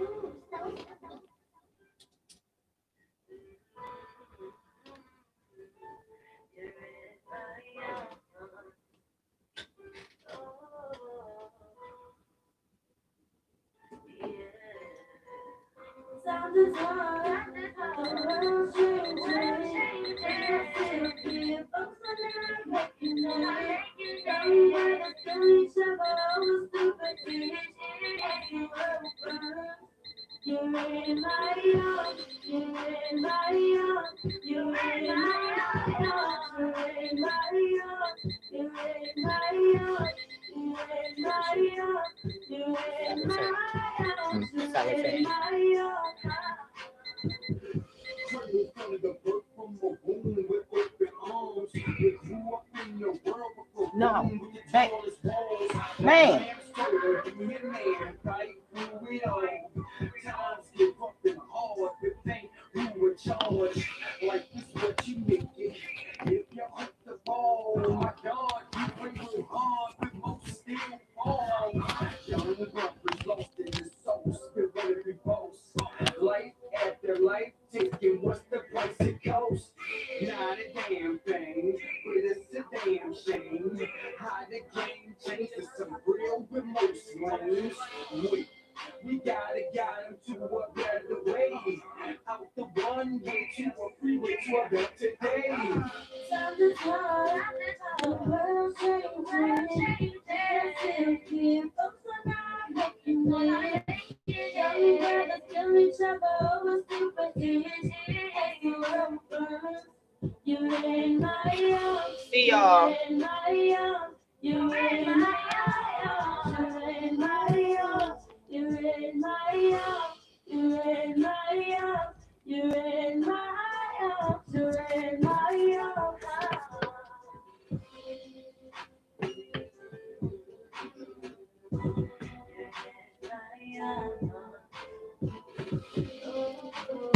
Speaker 2: Turning from the birth from a womb with open arms. You grew up in your world with a
Speaker 1: No,
Speaker 2: room with the
Speaker 1: man.
Speaker 2: tallest walls.
Speaker 1: Man.
Speaker 2: Story, be a man, fight through it all. Times get rough and hard, but think who in charge. Like this, what you make it. If you hit the ball, my God, you bring real hard, but most still fall. Young brothers lost in the soul, still wanna be boss. Life after life, taking what's the price it costs. Not a damn thing, but it's a damn shame. How the game changed to some real remote lanes. Wait, we gotta get them to a better way. Out the one way to a freeway to a better day. Time to talk, the world changing. Still keep folks are not making it. Young brothers kill each other over stupid things. As the world burns, you ain't my young.
Speaker 1: See y'all.
Speaker 2: You ain't my young. You ain't my